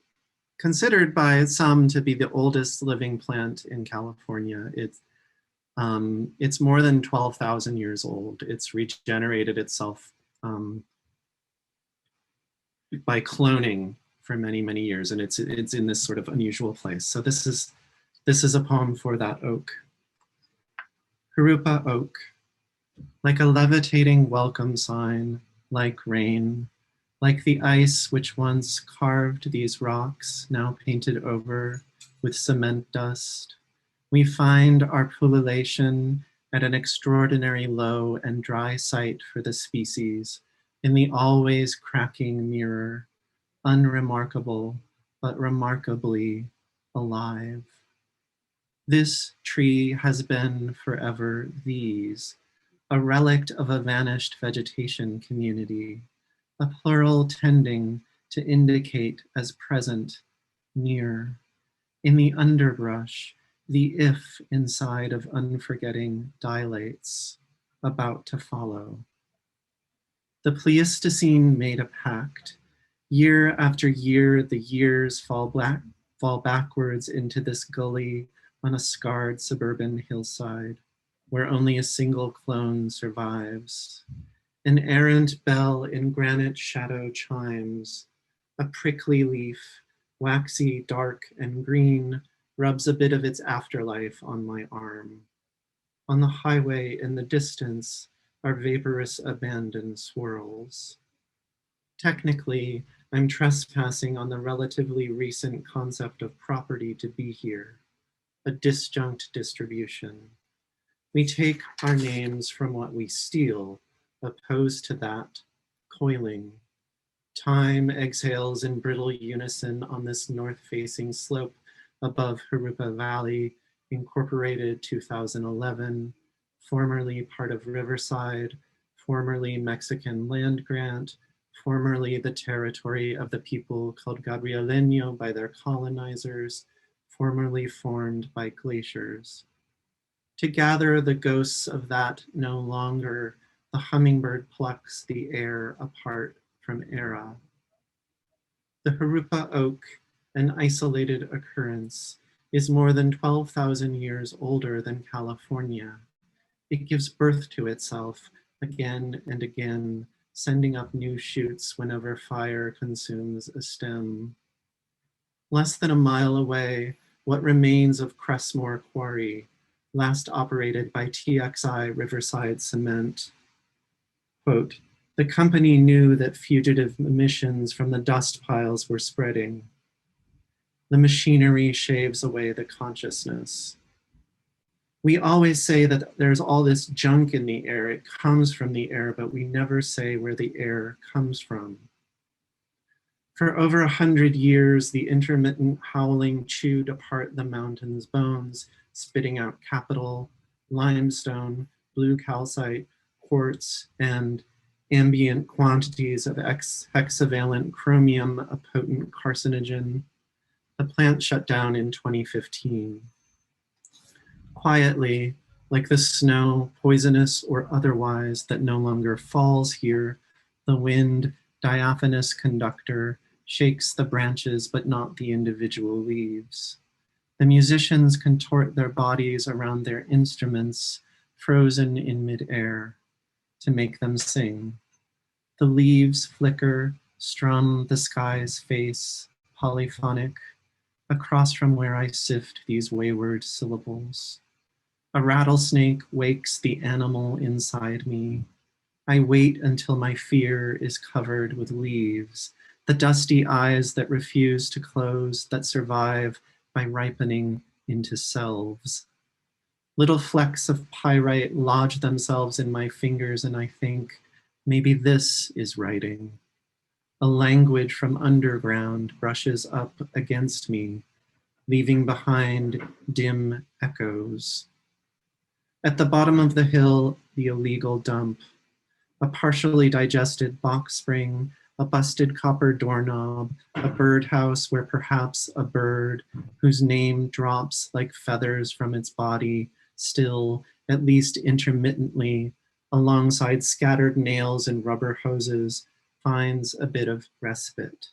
considered by some to be the oldest living plant in California. It's more than 12,000 years old. It's regenerated itself by cloning for many, many years, and it's in this sort of unusual place. So this is a poem for that oak. Harupa Oak, like a levitating welcome sign, like rain, like the ice which once carved these rocks, now painted over with cement dust, we find our pullulation at an extraordinary low and dry site for the species, in the always cracking mirror, unremarkable, but remarkably alive. This tree has been forever these, a relict of a vanished vegetation community, a plural tending to indicate as present, near. In the underbrush, the if inside of unforgetting dilates, about to follow. The Pleistocene made a pact. Year after year, the years fall backwards into this gully on a scarred suburban hillside, where only a single clone survives. An errant bell in granite shadow chimes, a prickly leaf, waxy, dark, and green, rubs a bit of its afterlife on my arm. On the highway in the distance are vaporous abandoned swirls. Technically, I'm trespassing on the relatively recent concept of property to be here, a disjunct distribution. We take our names from what we steal, opposed to that, coiling. Time exhales in brittle unison on this north-facing slope above Harupa Valley, incorporated 2011, formerly part of Riverside, formerly Mexican land grant, formerly the territory of the people called Gabrieleño by their colonizers, formerly formed by glaciers. To gather the ghosts of that no longer, the hummingbird plucks the air apart from era. The Harupa oak, an isolated occurrence, is more than 12,000 years older than California. It gives birth to itself again and again, sending up new shoots whenever fire consumes a stem. Less than a mile away, what remains of Cressmore Quarry, last operated by TXI Riverside Cement. Quote, the company knew that fugitive emissions from the dust piles were spreading. The machinery shaves away the consciousness. We always say that there's all this junk in the air, it comes from the air, but we never say where the air comes from. For over 100 years, the intermittent howling chewed apart the mountain's bones, spitting out capital, limestone, blue calcite, quartz, and ambient quantities of hexavalent chromium, a potent carcinogen. The plant shut down in 2015. Quietly, like the snow, poisonous or otherwise, that no longer falls here, the wind, diaphanous conductor, shakes the branches but not the individual leaves. The musicians contort their bodies around their instruments, frozen in midair, to make them sing. The leaves flicker, strum the sky's face, polyphonic, across from where I sift these wayward syllables. A rattlesnake wakes the animal inside me. I wait until my fear is covered with leaves, the dusty eyes that refuse to close, that survive by ripening into selves. Little flecks of pyrite lodge themselves in my fingers, and I think, maybe this is writing. A language from underground brushes up against me, leaving behind dim echoes. At the bottom of the hill, the illegal dump, a partially digested box spring, a busted copper doorknob, a birdhouse where perhaps a bird whose name drops like feathers from its body, still, at least intermittently, alongside scattered nails and rubber hoses, finds a bit of respite.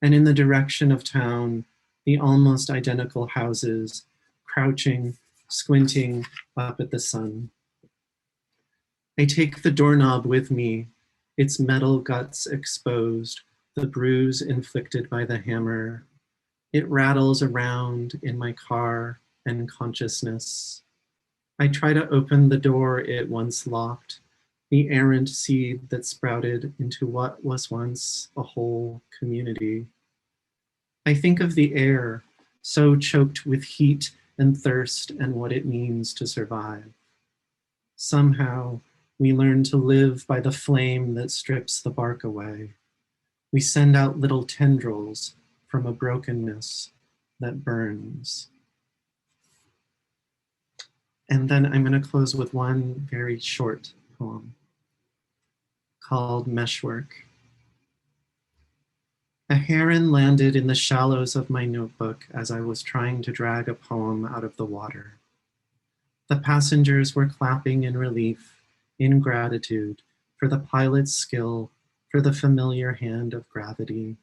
And in the direction of town, the almost identical houses, crouching, squinting up at the sun. I take the doorknob with me, its metal guts exposed, the bruise inflicted by the hammer. It rattles around in my car and consciousness. I try to open the door it once locked, the errant seed that sprouted into what was once a whole community. I think of the air, so choked with heat and thirst and what it means to survive. Somehow, we learn to live by the flame that strips the bark away. We send out little tendrils from a brokenness that burns. And then I'm going to close with one very short poem called Meshwork. A heron landed in the shallows of my notebook as I was trying to drag a poem out of the water. The passengers were clapping in relief, in gratitude for the pilot's skill, for the familiar hand of gravity.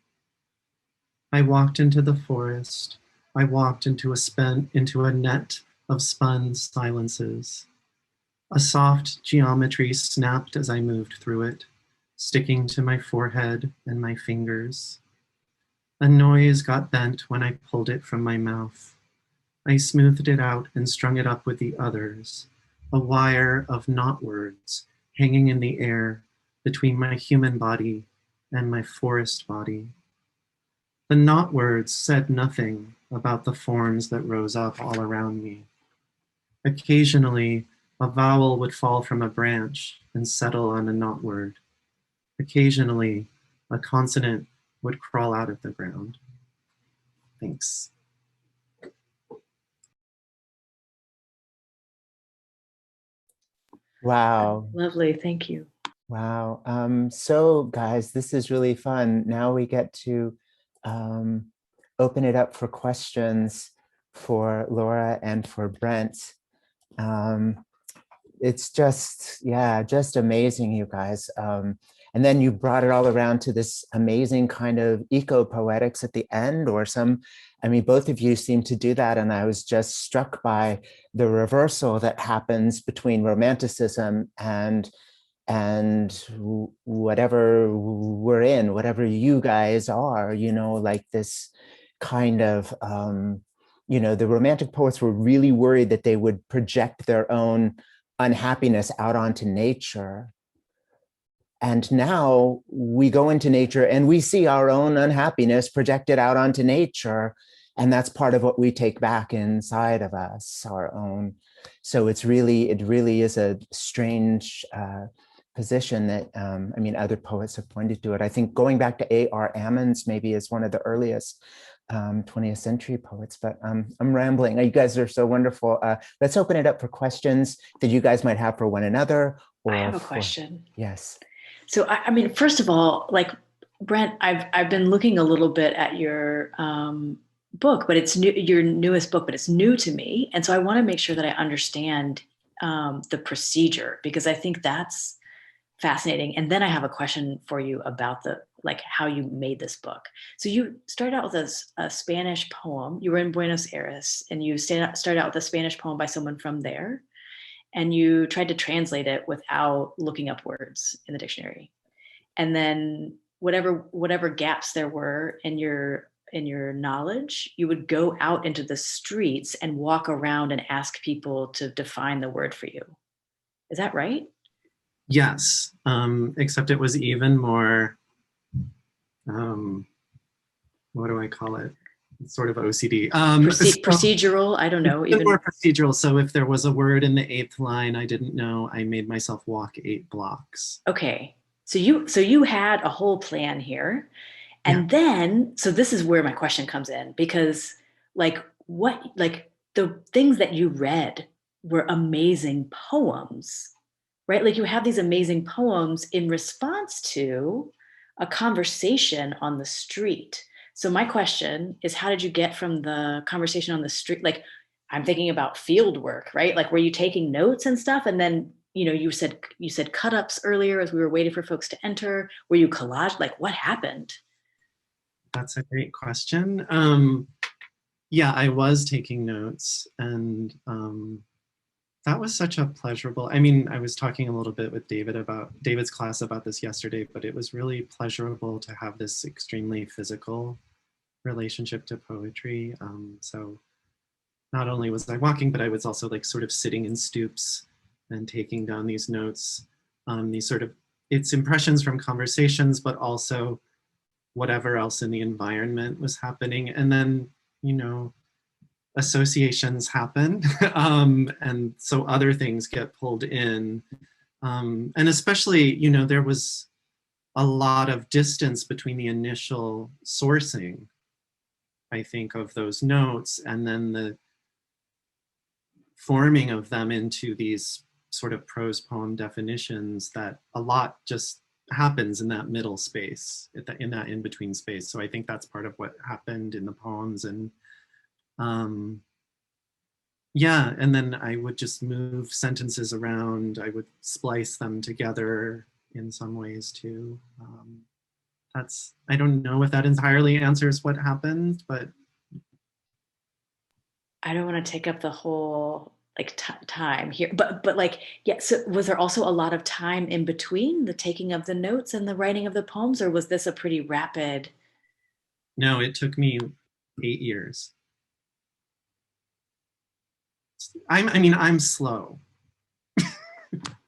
I walked into the forest. I walked into a net of spun silences. A soft geometry snapped as I moved through it, sticking to my forehead and my fingers. A noise got bent when I pulled it from my mouth. I smoothed it out and strung it up with the others, a wire of not words hanging in the air between my human body and my forest body. The not words said nothing about the forms that rose up all around me. Occasionally, a vowel would fall from a branch and settle on a not word. Occasionally, a consonant would crawl out of the ground. Thanks. Wow. Lovely, thank you. Wow. So guys, this is really fun. Now we get to open it up for questions for Laura and for Brent. It's just, yeah, just amazing, you guys. And then you brought it all around to this amazing kind of eco-poetics at the end, or I mean, both of you seem to do that. And I was just struck by the reversal that happens between romanticism and whatever we're in, whatever you guys are, you know, like this kind of, you know, the Romantic poets were really worried that they would project their own unhappiness out onto nature. And now we go into nature and we see our own unhappiness projected out onto nature. And that's part of what we take back inside of us, our own. So it really is a strange position that, I mean, other poets have pointed to it. I think going back to A.R. Ammons maybe is one of the earliest 20th century poets, but I'm rambling. You guys are so wonderful. Let's open it up for questions that you guys might have for one another. Or I have a question. Yes. So, I mean, first of all, like, Brent, I've been looking a little bit at your book, but it's new, your newest book, but it's new to me. And so I want to make sure that I understand the procedure, because I think that's fascinating. And then I have a question for you about how you made this book. So you started out with a Spanish poem. You were in Buenos Aires and you started out with a Spanish poem by someone from there. And you tried to translate it without looking up words in the dictionary. And then whatever gaps there were in your knowledge, you would go out into the streets and walk around and ask people to define the word for you. Is that right? Yes, except it was even more, what do I call it? Sort of OCD. Procedural, I don't know. Even more procedural. So if there was a word in the 8th line I didn't know, I made myself walk 8 blocks. Okay. So you had a whole plan here. And then, so this is where my question comes in, because the things that you read were amazing poems, right? Like you have these amazing poems in response to a conversation on the street. So my question is, how did you get from the conversation on the street? Like, I'm thinking about field work, right? Like, were you taking notes and stuff? And then, you know, you said cut-ups earlier as we were waiting for folks to enter. Were you collage? Like, what happened? That's a great question. Yeah, I was taking notes, and that was such a pleasurable, I mean, I was talking a little bit with David's class about this yesterday, but it was really pleasurable to have this extremely physical relationship to poetry. So not only was I walking, but I was also like sort of sitting in stoops and taking down these notes, these sort of, it's impressions from conversations, but also whatever else in the environment was happening. And then, you know, associations happen. And so other things get pulled in. And especially, you know, there was a lot of distance between the initial sourcing, I think, of those notes and then the forming of them into these sort of prose poem definitions, that a lot just happens in that middle space, in that in-between space. So I think that's part of what happened in the poems. And yeah, and then I would just move sentences around. I would splice them together in some ways too. I don't know if that entirely answers what happened, but. I don't want to take up the whole time here, but like, yeah. So was there also a lot of time in between the taking of the notes and the writing of the poems, or was this a pretty rapid? No, it took me 8 years. I'm slow.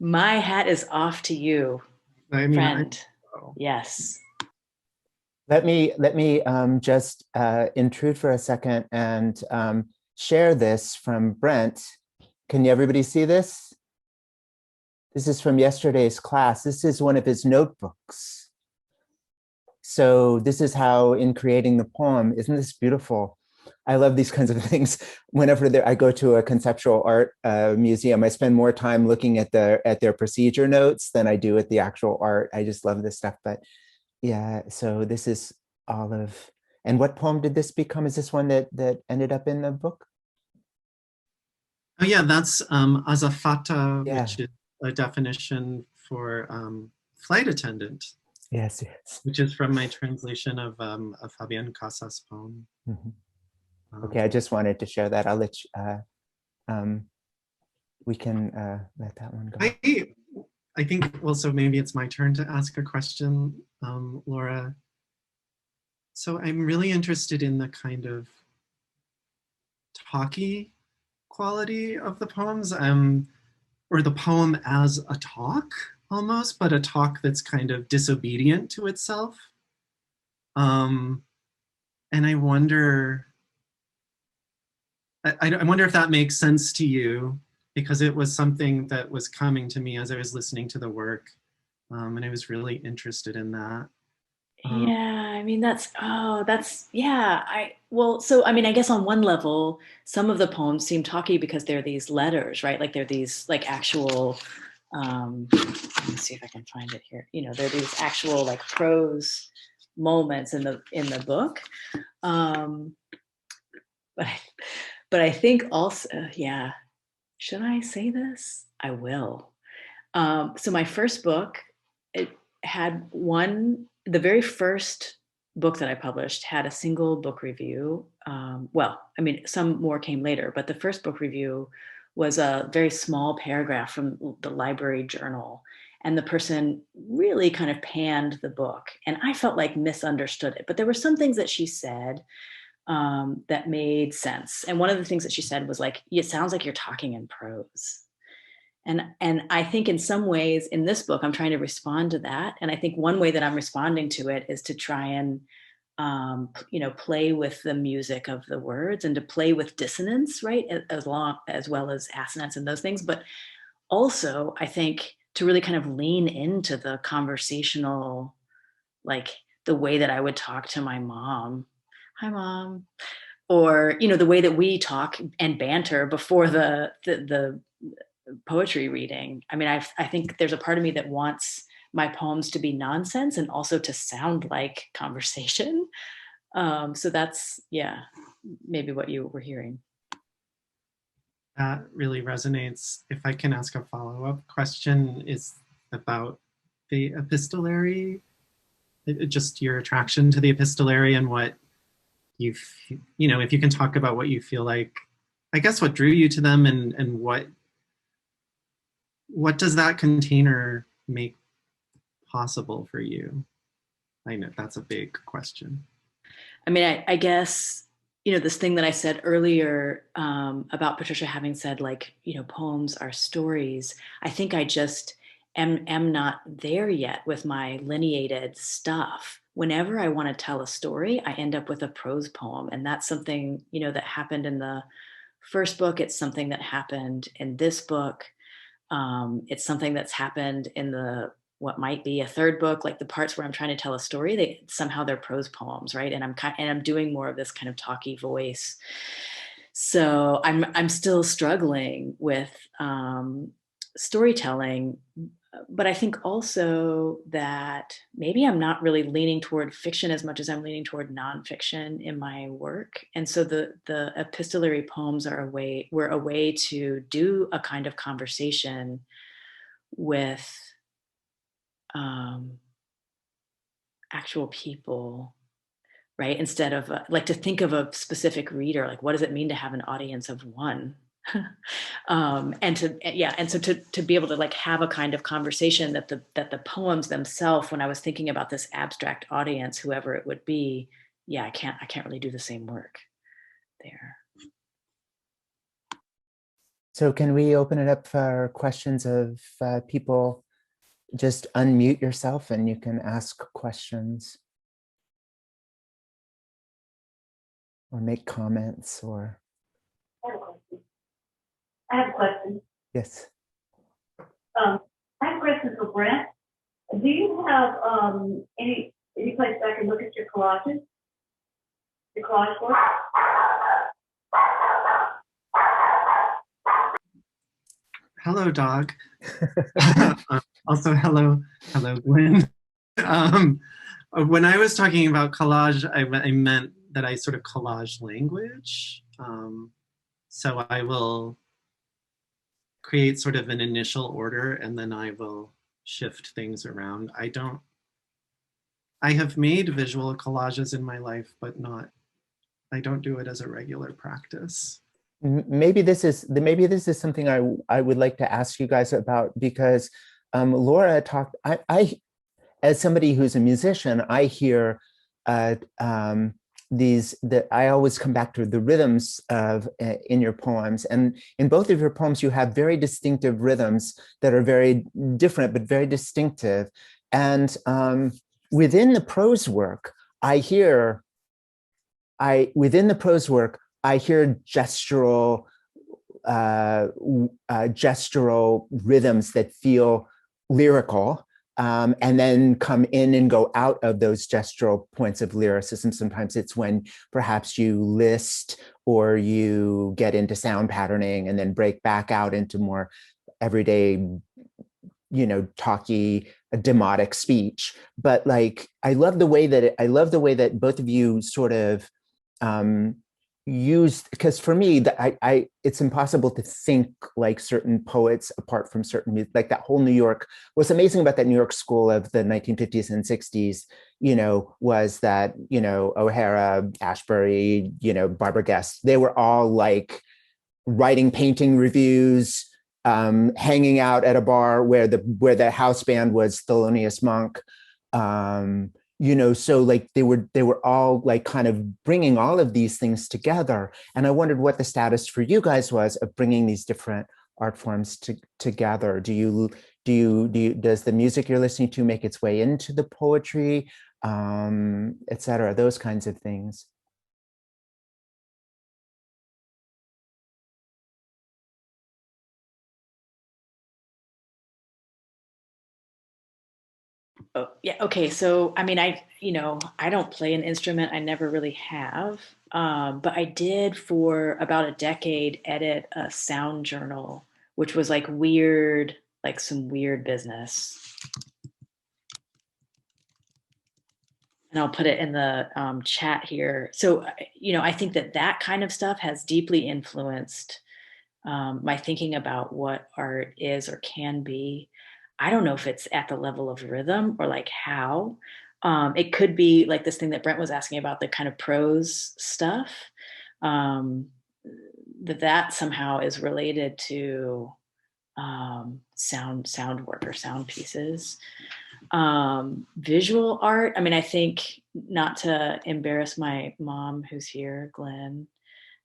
My hat is off to you, friend. Yes. Let me just intrude for a second and share this from Brent. Can everybody see this? This is from yesterday's class. This is one of his notebooks. So this is how, in creating the poem, isn't this beautiful? I love these kinds of things. Whenever I go to a conceptual art museum, I spend more time looking at their procedure notes than I do at the actual art. I just love this stuff. But yeah, so this is Olive. And what poem did this become? Is this one that ended up in the book? Oh yeah, that's azafata, Yeah. which is a definition for flight attendant. Yes, yes. Which is from my translation of Fabian Casa's poem. Mm-hmm. Okay, I just wanted to share that. I'll let you, we can let that one go. I think, well, so maybe it's my turn to ask a question, Laura. So I'm really interested in the kind of talky quality of the poems, or the poem as a talk almost, but a talk that's kind of disobedient to itself. And I wonder, I wonder if that makes sense to you, because it was something that was coming to me as I was listening to the work, and I was really interested in that. Yeah, I mean, yeah. So I mean, I guess on one level, some of the poems seem talky because they're these letters, right? Like they're these like actual, let me see if I can find it here. You know, they're these actual like prose moments in the book. Um, but I think also, yeah, should I say this? I will. So my first book, it had the very first book that I published had a single book review. Well, I mean, some more came later, but the first book review was a very small paragraph from the library journal. And the person really kind of panned the book. And I felt like misunderstood it. But there were some things that she said that made sense. And one of the things that she said was like, it sounds like you're talking in prose. And I think in some ways in this book, I'm trying to respond to that. And I think one way that I'm responding to it is to try and, play with the music of the words and to play with dissonance, right? As well as assonance and those things. But also, I think to really kind of lean into the conversational, like the way that I would talk to my mom. Hi, Mom. Or, the way that we talk and banter before the poetry reading. I mean, I think there's a part of me that wants my poems to be nonsense and also to sound like conversation. So that's, yeah, maybe what you were hearing. That really resonates. If I can ask a follow-up question, is about the epistolary, just your attraction to the epistolary and what if you can talk about what you feel like, I guess what drew you to them and what does that container make possible for you? I know that's a big question. I mean, I guess, this thing that I said earlier about Patricia having said like, poems are stories. I think I just am not there yet with my lineated stuff. Whenever I want to tell a story, I end up with a prose poem. And that's something, that happened in the first book. It's something that happened in this book. It's something that's happened in what might be a third book, like the parts where I'm trying to tell a story, they're prose poems, right? And I'm doing more of this kind of talky voice. So I'm still struggling with storytelling, but I think also that maybe I'm not really leaning toward fiction as much as I'm leaning toward nonfiction in my work. And so the epistolary poems were a way to do a kind of conversation with actual people, right? Instead of like to think of a specific reader, like what does it mean to have an audience of one? And so to be able to like have a kind of conversation that the poems themselves, when I was thinking about this abstract audience, whoever it would be, I can't really do the same work there. So can we open it up for questions of people? Just unmute yourself and you can ask questions or make comments or. I have a question. Yes. I have a question for Brent. Do you have any place I can look at your collages? Your collage work? Hello, dog. Also, hello, Gwen. When I was talking about collage, I meant that I sort of collage language. So I will create sort of an initial order and then I will shift things around. I have made visual collages in my life, but I don't do it as a regular practice. Maybe this is something I would like to ask you guys about, because Laura talked, I as somebody who's a musician, I hear I always come back to the rhythms of in your poems, and in both of your poems you have very distinctive rhythms that are very different but very distinctive. And within the prose work, I hear gestural gestural rhythms that feel lyrical, and then come in and go out of those gestural points of lyricism. Sometimes it's when perhaps you list or you get into sound patterning and then break back out into more everyday, talky, demotic speech. But like, I love the way that both of you sort of used, because for me, it's impossible to think like certain poets apart from certain, like that whole New York. What's amazing about that New York school of the 1950s and 60s, was that, O'Hara, Ashbery, Barbara Guest, they were all like writing painting reviews, hanging out at a bar where the house band was Thelonious Monk. So like they were all like kind of bringing all of these things together. And I wondered what the status for you guys was of bringing these different art forms together. Does the music you're listening to make its way into the poetry, et cetera, those kinds of things? Oh, yeah. Okay. So, I mean, I don't play an instrument. I never really have. But I did for about a decade edit a sound journal, which was like weird, like some weird business. And I'll put it in the chat here. So, I think that kind of stuff has deeply influenced my thinking about what art is or can be. I don't know if it's at the level of rhythm or like how. It could be like this thing that Brent was asking about, the kind of prose stuff, that somehow is related to sound work or sound pieces. Visual art, I mean, I think, not to embarrass my mom who's here, Glenn,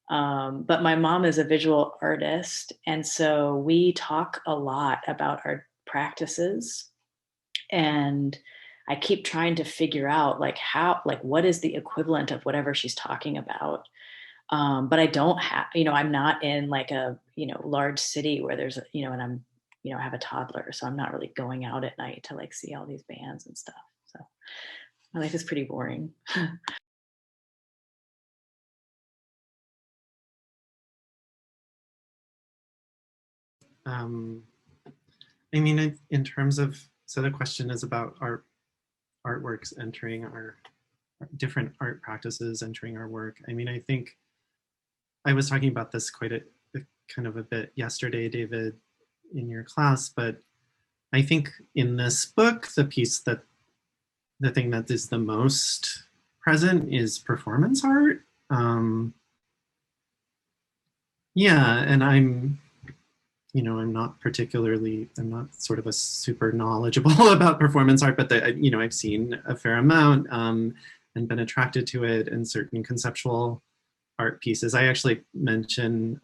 but my mom is a visual artist. And so we talk a lot about our practices. And I keep trying to figure out what is the equivalent of whatever she's talking about. But I don't have, I'm not in like a, large city where there's, and I'm, I have a toddler. So I'm not really going out at night to like see all these bands and stuff. So my life is pretty boring. I mean, in terms of, so the question is about our artworks entering our different art practices entering our work. I mean, I think I was talking about this quite a kind of a bit yesterday, David, in your class, but I think in this book, the thing that is the most present is performance art. Yeah, and I'm not sort of a super knowledgeable about performance art, but I've seen a fair amount and been attracted to it and certain conceptual art pieces. I actually mention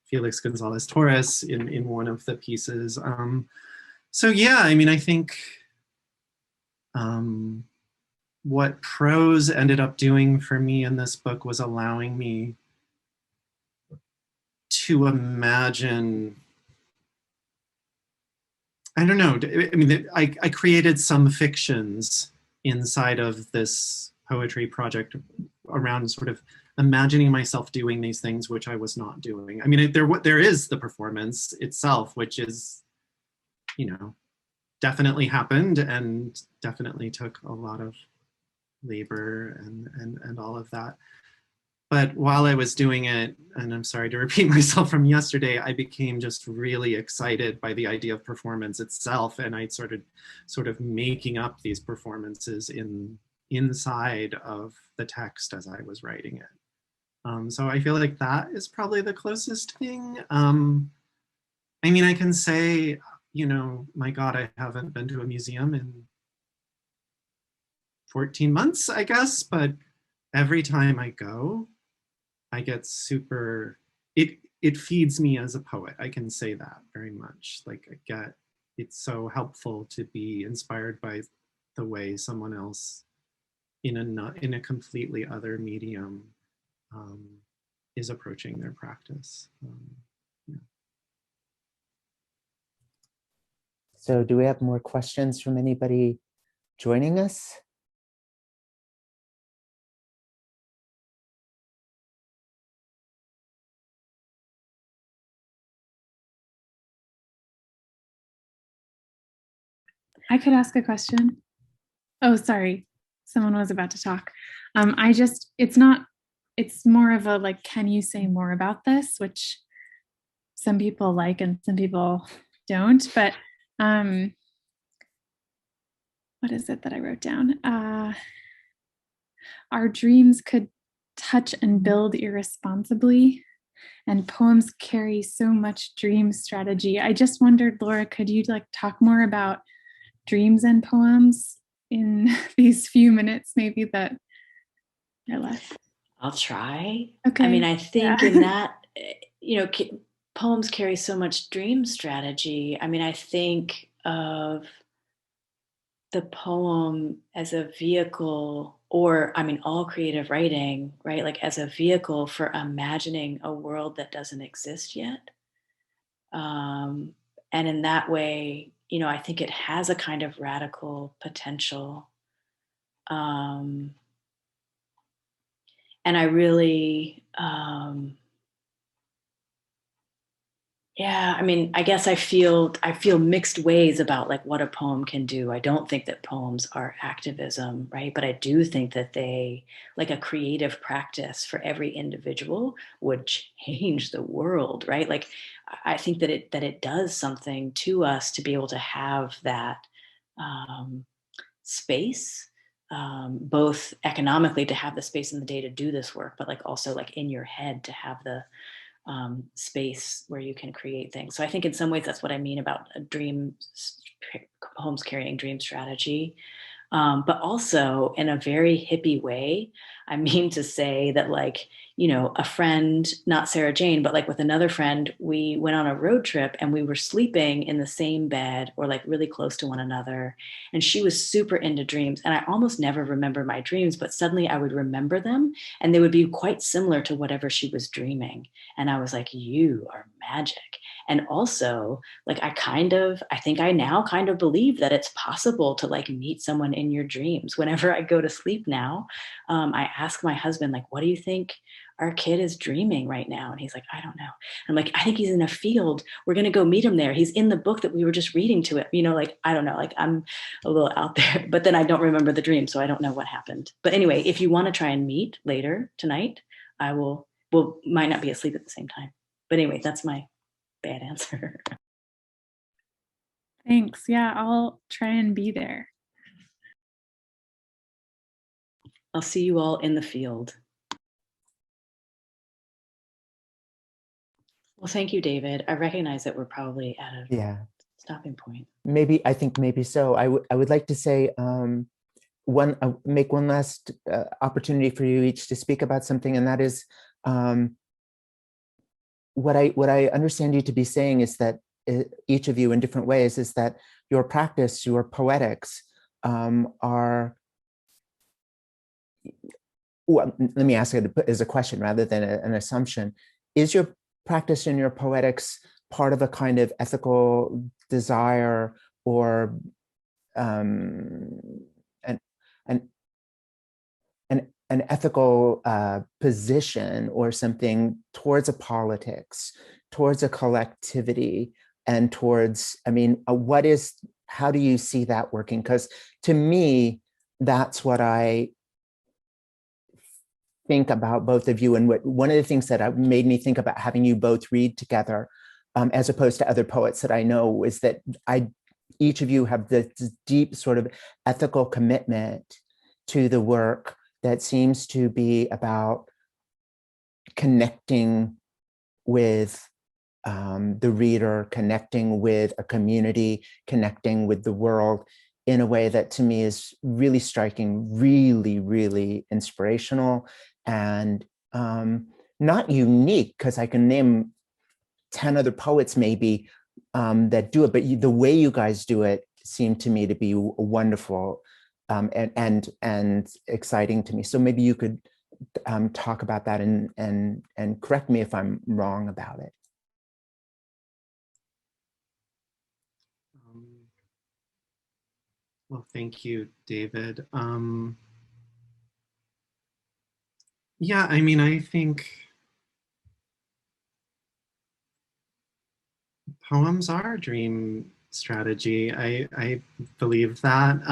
Felix Gonzalez Torres in one of the pieces. So yeah, I mean, I think what prose ended up doing for me in this book was allowing me to imagine, I don't know, I mean, I created some fictions inside of this poetry project around sort of imagining myself doing these things which I was not doing. I mean, there is the performance itself, which is, you know, definitely happened and definitely took a lot of labor and all of that. But while I was doing it, and I'm sorry to repeat myself from yesterday, I became just really excited by the idea of performance itself. And I started sort of making up these performances inside of the text as I was writing it. So I feel like that is probably the closest thing. I mean, I can say, you know, my God, I haven't been to a museum in 14 months, I guess, but every time I go, I get super, it feeds me as a poet. I can say that very much. Like it's so helpful to be inspired by the way someone else in a completely other medium is approaching their practice. Yeah. So do we have more questions from anybody joining us? I could ask a question. Oh, sorry. Someone was about to talk. It's more of a like, can you say more about this? Which some people like and some people don't, but what is it that I wrote down? Our dreams could touch and build irresponsibly, and poems carry so much dream strategy. I just wondered, Laura, could you like talk more about dreams and poems in these few minutes maybe that are left? I'll try. Okay. I mean, I think in that, you know, poems carry so much dream strategy. I mean, I think of the poem as a vehicle, or I mean, all creative writing, right? Like as a vehicle for imagining a world that doesn't exist yet. And in that way, you know, I think it has a kind of radical potential. And I really, yeah, I mean, I guess I feel mixed ways about like what a poem can do. I don't think that poems are activism, right? But I do think that they, like a creative practice for every individual, would change the world, right? Like I think that it does something to us to be able to have that space, both economically to have the space in the day to do this work, but like also like in your head to have the space where you can create things. So I think in some ways that's what I mean about a dream, poems carrying dream strategy. But also in a very hippie way, I mean to say that, like, you know, a friend, not Sarah Jane, but like with another friend, we went on a road trip and we were sleeping in the same bed or like really close to one another. And she was super into dreams. And I almost never remember my dreams, but suddenly I would remember them and they would be quite similar to whatever she was dreaming. And I was like, you are magic. And also, like, I think I now kind of believe that it's possible to like meet someone in your dreams. Whenever I go to sleep now, I ask my husband, like, what do you think our kid is dreaming right now? And he's like, I don't know. I'm like, I think he's in a field. We're going to go meet him there. He's in the book that we were just reading to it. You know, like, I don't know, like I'm a little out there, but then I don't remember the dream. So I don't know what happened. But anyway, if you want to try and meet later tonight, might not be asleep at the same time. But anyway, that's my bad answer. Thanks. Yeah, I'll try and be there. I'll see you all in the field. Well, thank you, David. I recognize that we're probably at a stopping point. I think maybe so. I would like to say make one last opportunity for you each to speak about something, and that is what I understand you to be saying is that each of you in different ways is that your practice, your poetics are, well, let me ask it as a question rather than an assumption. Is your practice and your poetics part of a kind of ethical desire or an, an, an ethical position or something towards a politics, towards a collectivity, and towards, I mean, how do you see that working? Because to me, that's what I think about both of you. And one of the things that made me think about having you both read together, as opposed to other poets that I know, is that each of you have this deep sort of ethical commitment to the work that seems to be about connecting with the reader, connecting with a community, connecting with the world in a way that to me is really striking, really, really inspirational, and not unique, because I can name 10 other poets maybe that do it, but the way you guys do it seemed to me to be wonderful and exciting to me. So maybe you could talk about that and correct me if I'm wrong about it. Well, thank you, David. Yeah, I mean, I think poems are a dream strategy. I believe that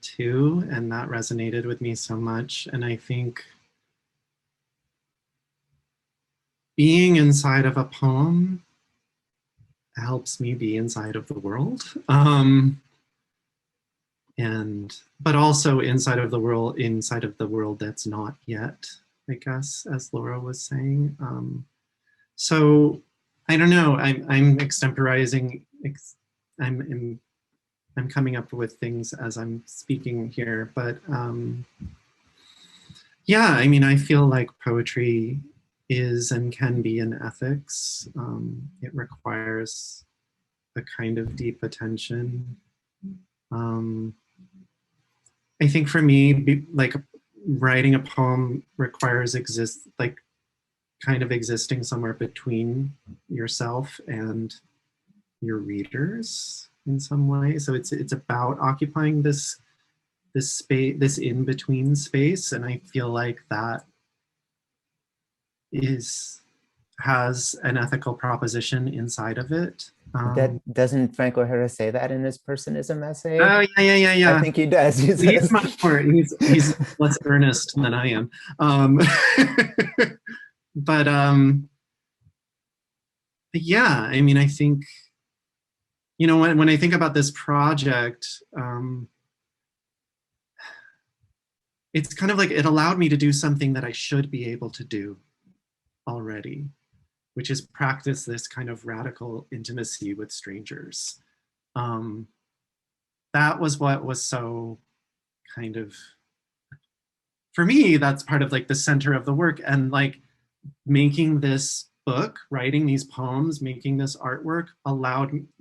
too, and that resonated with me so much. And I think being inside of a poem helps me be inside of the world. But also inside of the world that's not yet, I guess, as Laura was saying. So I don't know, I'm extemporizing, I'm coming up with things as I'm speaking here, but yeah, I mean, I feel like poetry is and can be an ethics. It requires a kind of deep attention. I think for me, like writing a poem requires kind of existing somewhere between yourself and your readers in some way. So it's about occupying this space, this in-between space, and I feel like that has an ethical proposition inside of it. That doesn't Frank O'Hara say that in his Personism essay? Oh yeah. I think he does. He's much more. He's less earnest than I am. But yeah, I mean, I think, you know, when I think about this project, it's kind of like it allowed me to do something that I should be able to do already, which is practice this kind of radical intimacy with strangers. That was what was so kind of, for me, that's part of like the center of the work. And like making this book, writing these poems, making this artwork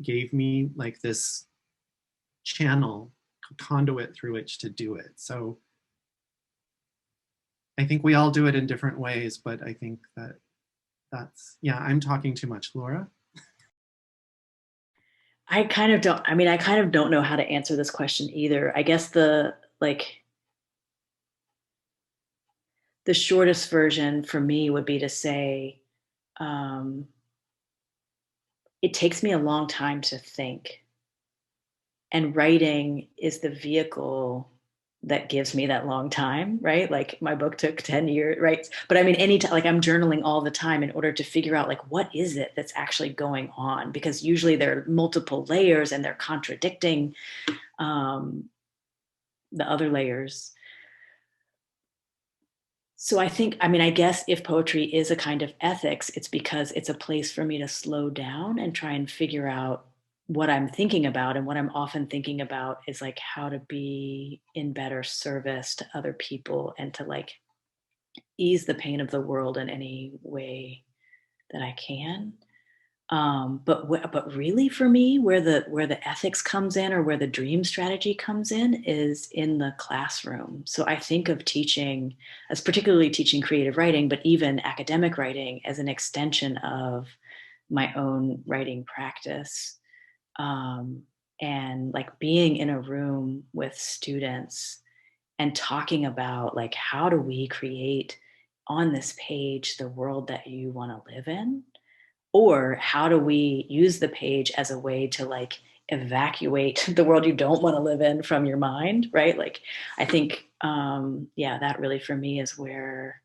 gave me like this channel, conduit through which to do it. So I think we all do it in different ways, but I think that's, yeah, I'm talking too much, Laura. I kind of don't know how to answer this question either. I guess the shortest version for me would be to say, it takes me a long time to think. And writing is the vehicle that gives me that long time, right? Like my book took 10 years, right? But I mean, anytime, like I'm journaling all the time in order to figure out like, what is it that's actually going on? Because usually there are multiple layers and they're contradicting the other layers. So I think, I mean, I guess if poetry is a kind of ethics, it's because it's a place for me to slow down and try and figure out what I'm thinking about. And what I'm often thinking about is like how to be in better service to other people and to like ease the pain of the world in any way that I can. But really for me, where the ethics comes in, or where the dream strategy comes in, is in the classroom. So I think of teaching, as particularly teaching creative writing, but even academic writing, as an extension of my own writing practice. And like being in a room with students and talking about, like, how do we create on this page the world that you want to live in? Or how do we use the page as a way to like evacuate the world you don't want to live in from your mind, right? Like, I think, yeah, that really for me is where,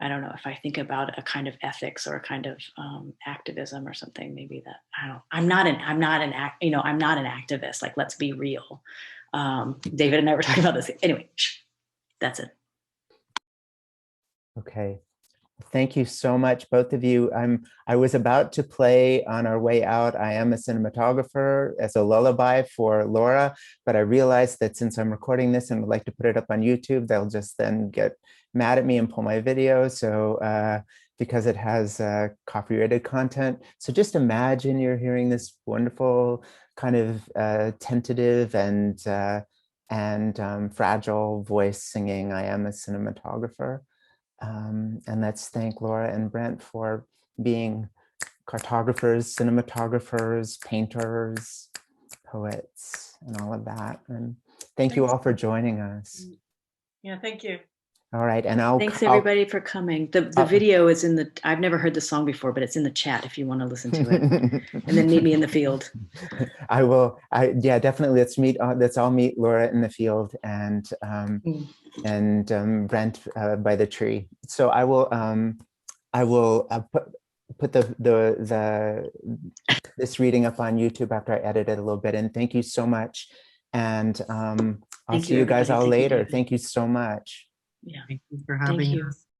I don't know, if I think about a kind of ethics or a kind of activism or something, maybe that, I'm not an activist. Like, let's be real. David and I were talking about this. Anyway, that's it. Okay. Thank you so much, both of you. I was about to play on our way out, I Am a Cinematographer, as a lullaby for Laura, but I realized that since I'm recording this and would like to put it up on YouTube, they'll just then get mad at me and pull my video. So because it has copyrighted content. So just imagine you're hearing this wonderful kind of tentative and fragile voice singing I Am a Cinematographer. And let's thank Laura and Brent for being cartographers, cinematographers, painters, poets, and all of that. And thank you all for joining us. Yeah, thank you. All right, and thanks everybody for coming. The video is in the, I've never heard the song before, but it's in the chat if you want to listen to it. And then meet me in the field. I will. Yeah, definitely. Let's all meet Laura in the field and Brent by the tree. So I will put this reading up on YouTube after I edit it a little bit. And thank you so much. And I'll see you guys all later. Thank you so much. Yeah. Thank you for having us.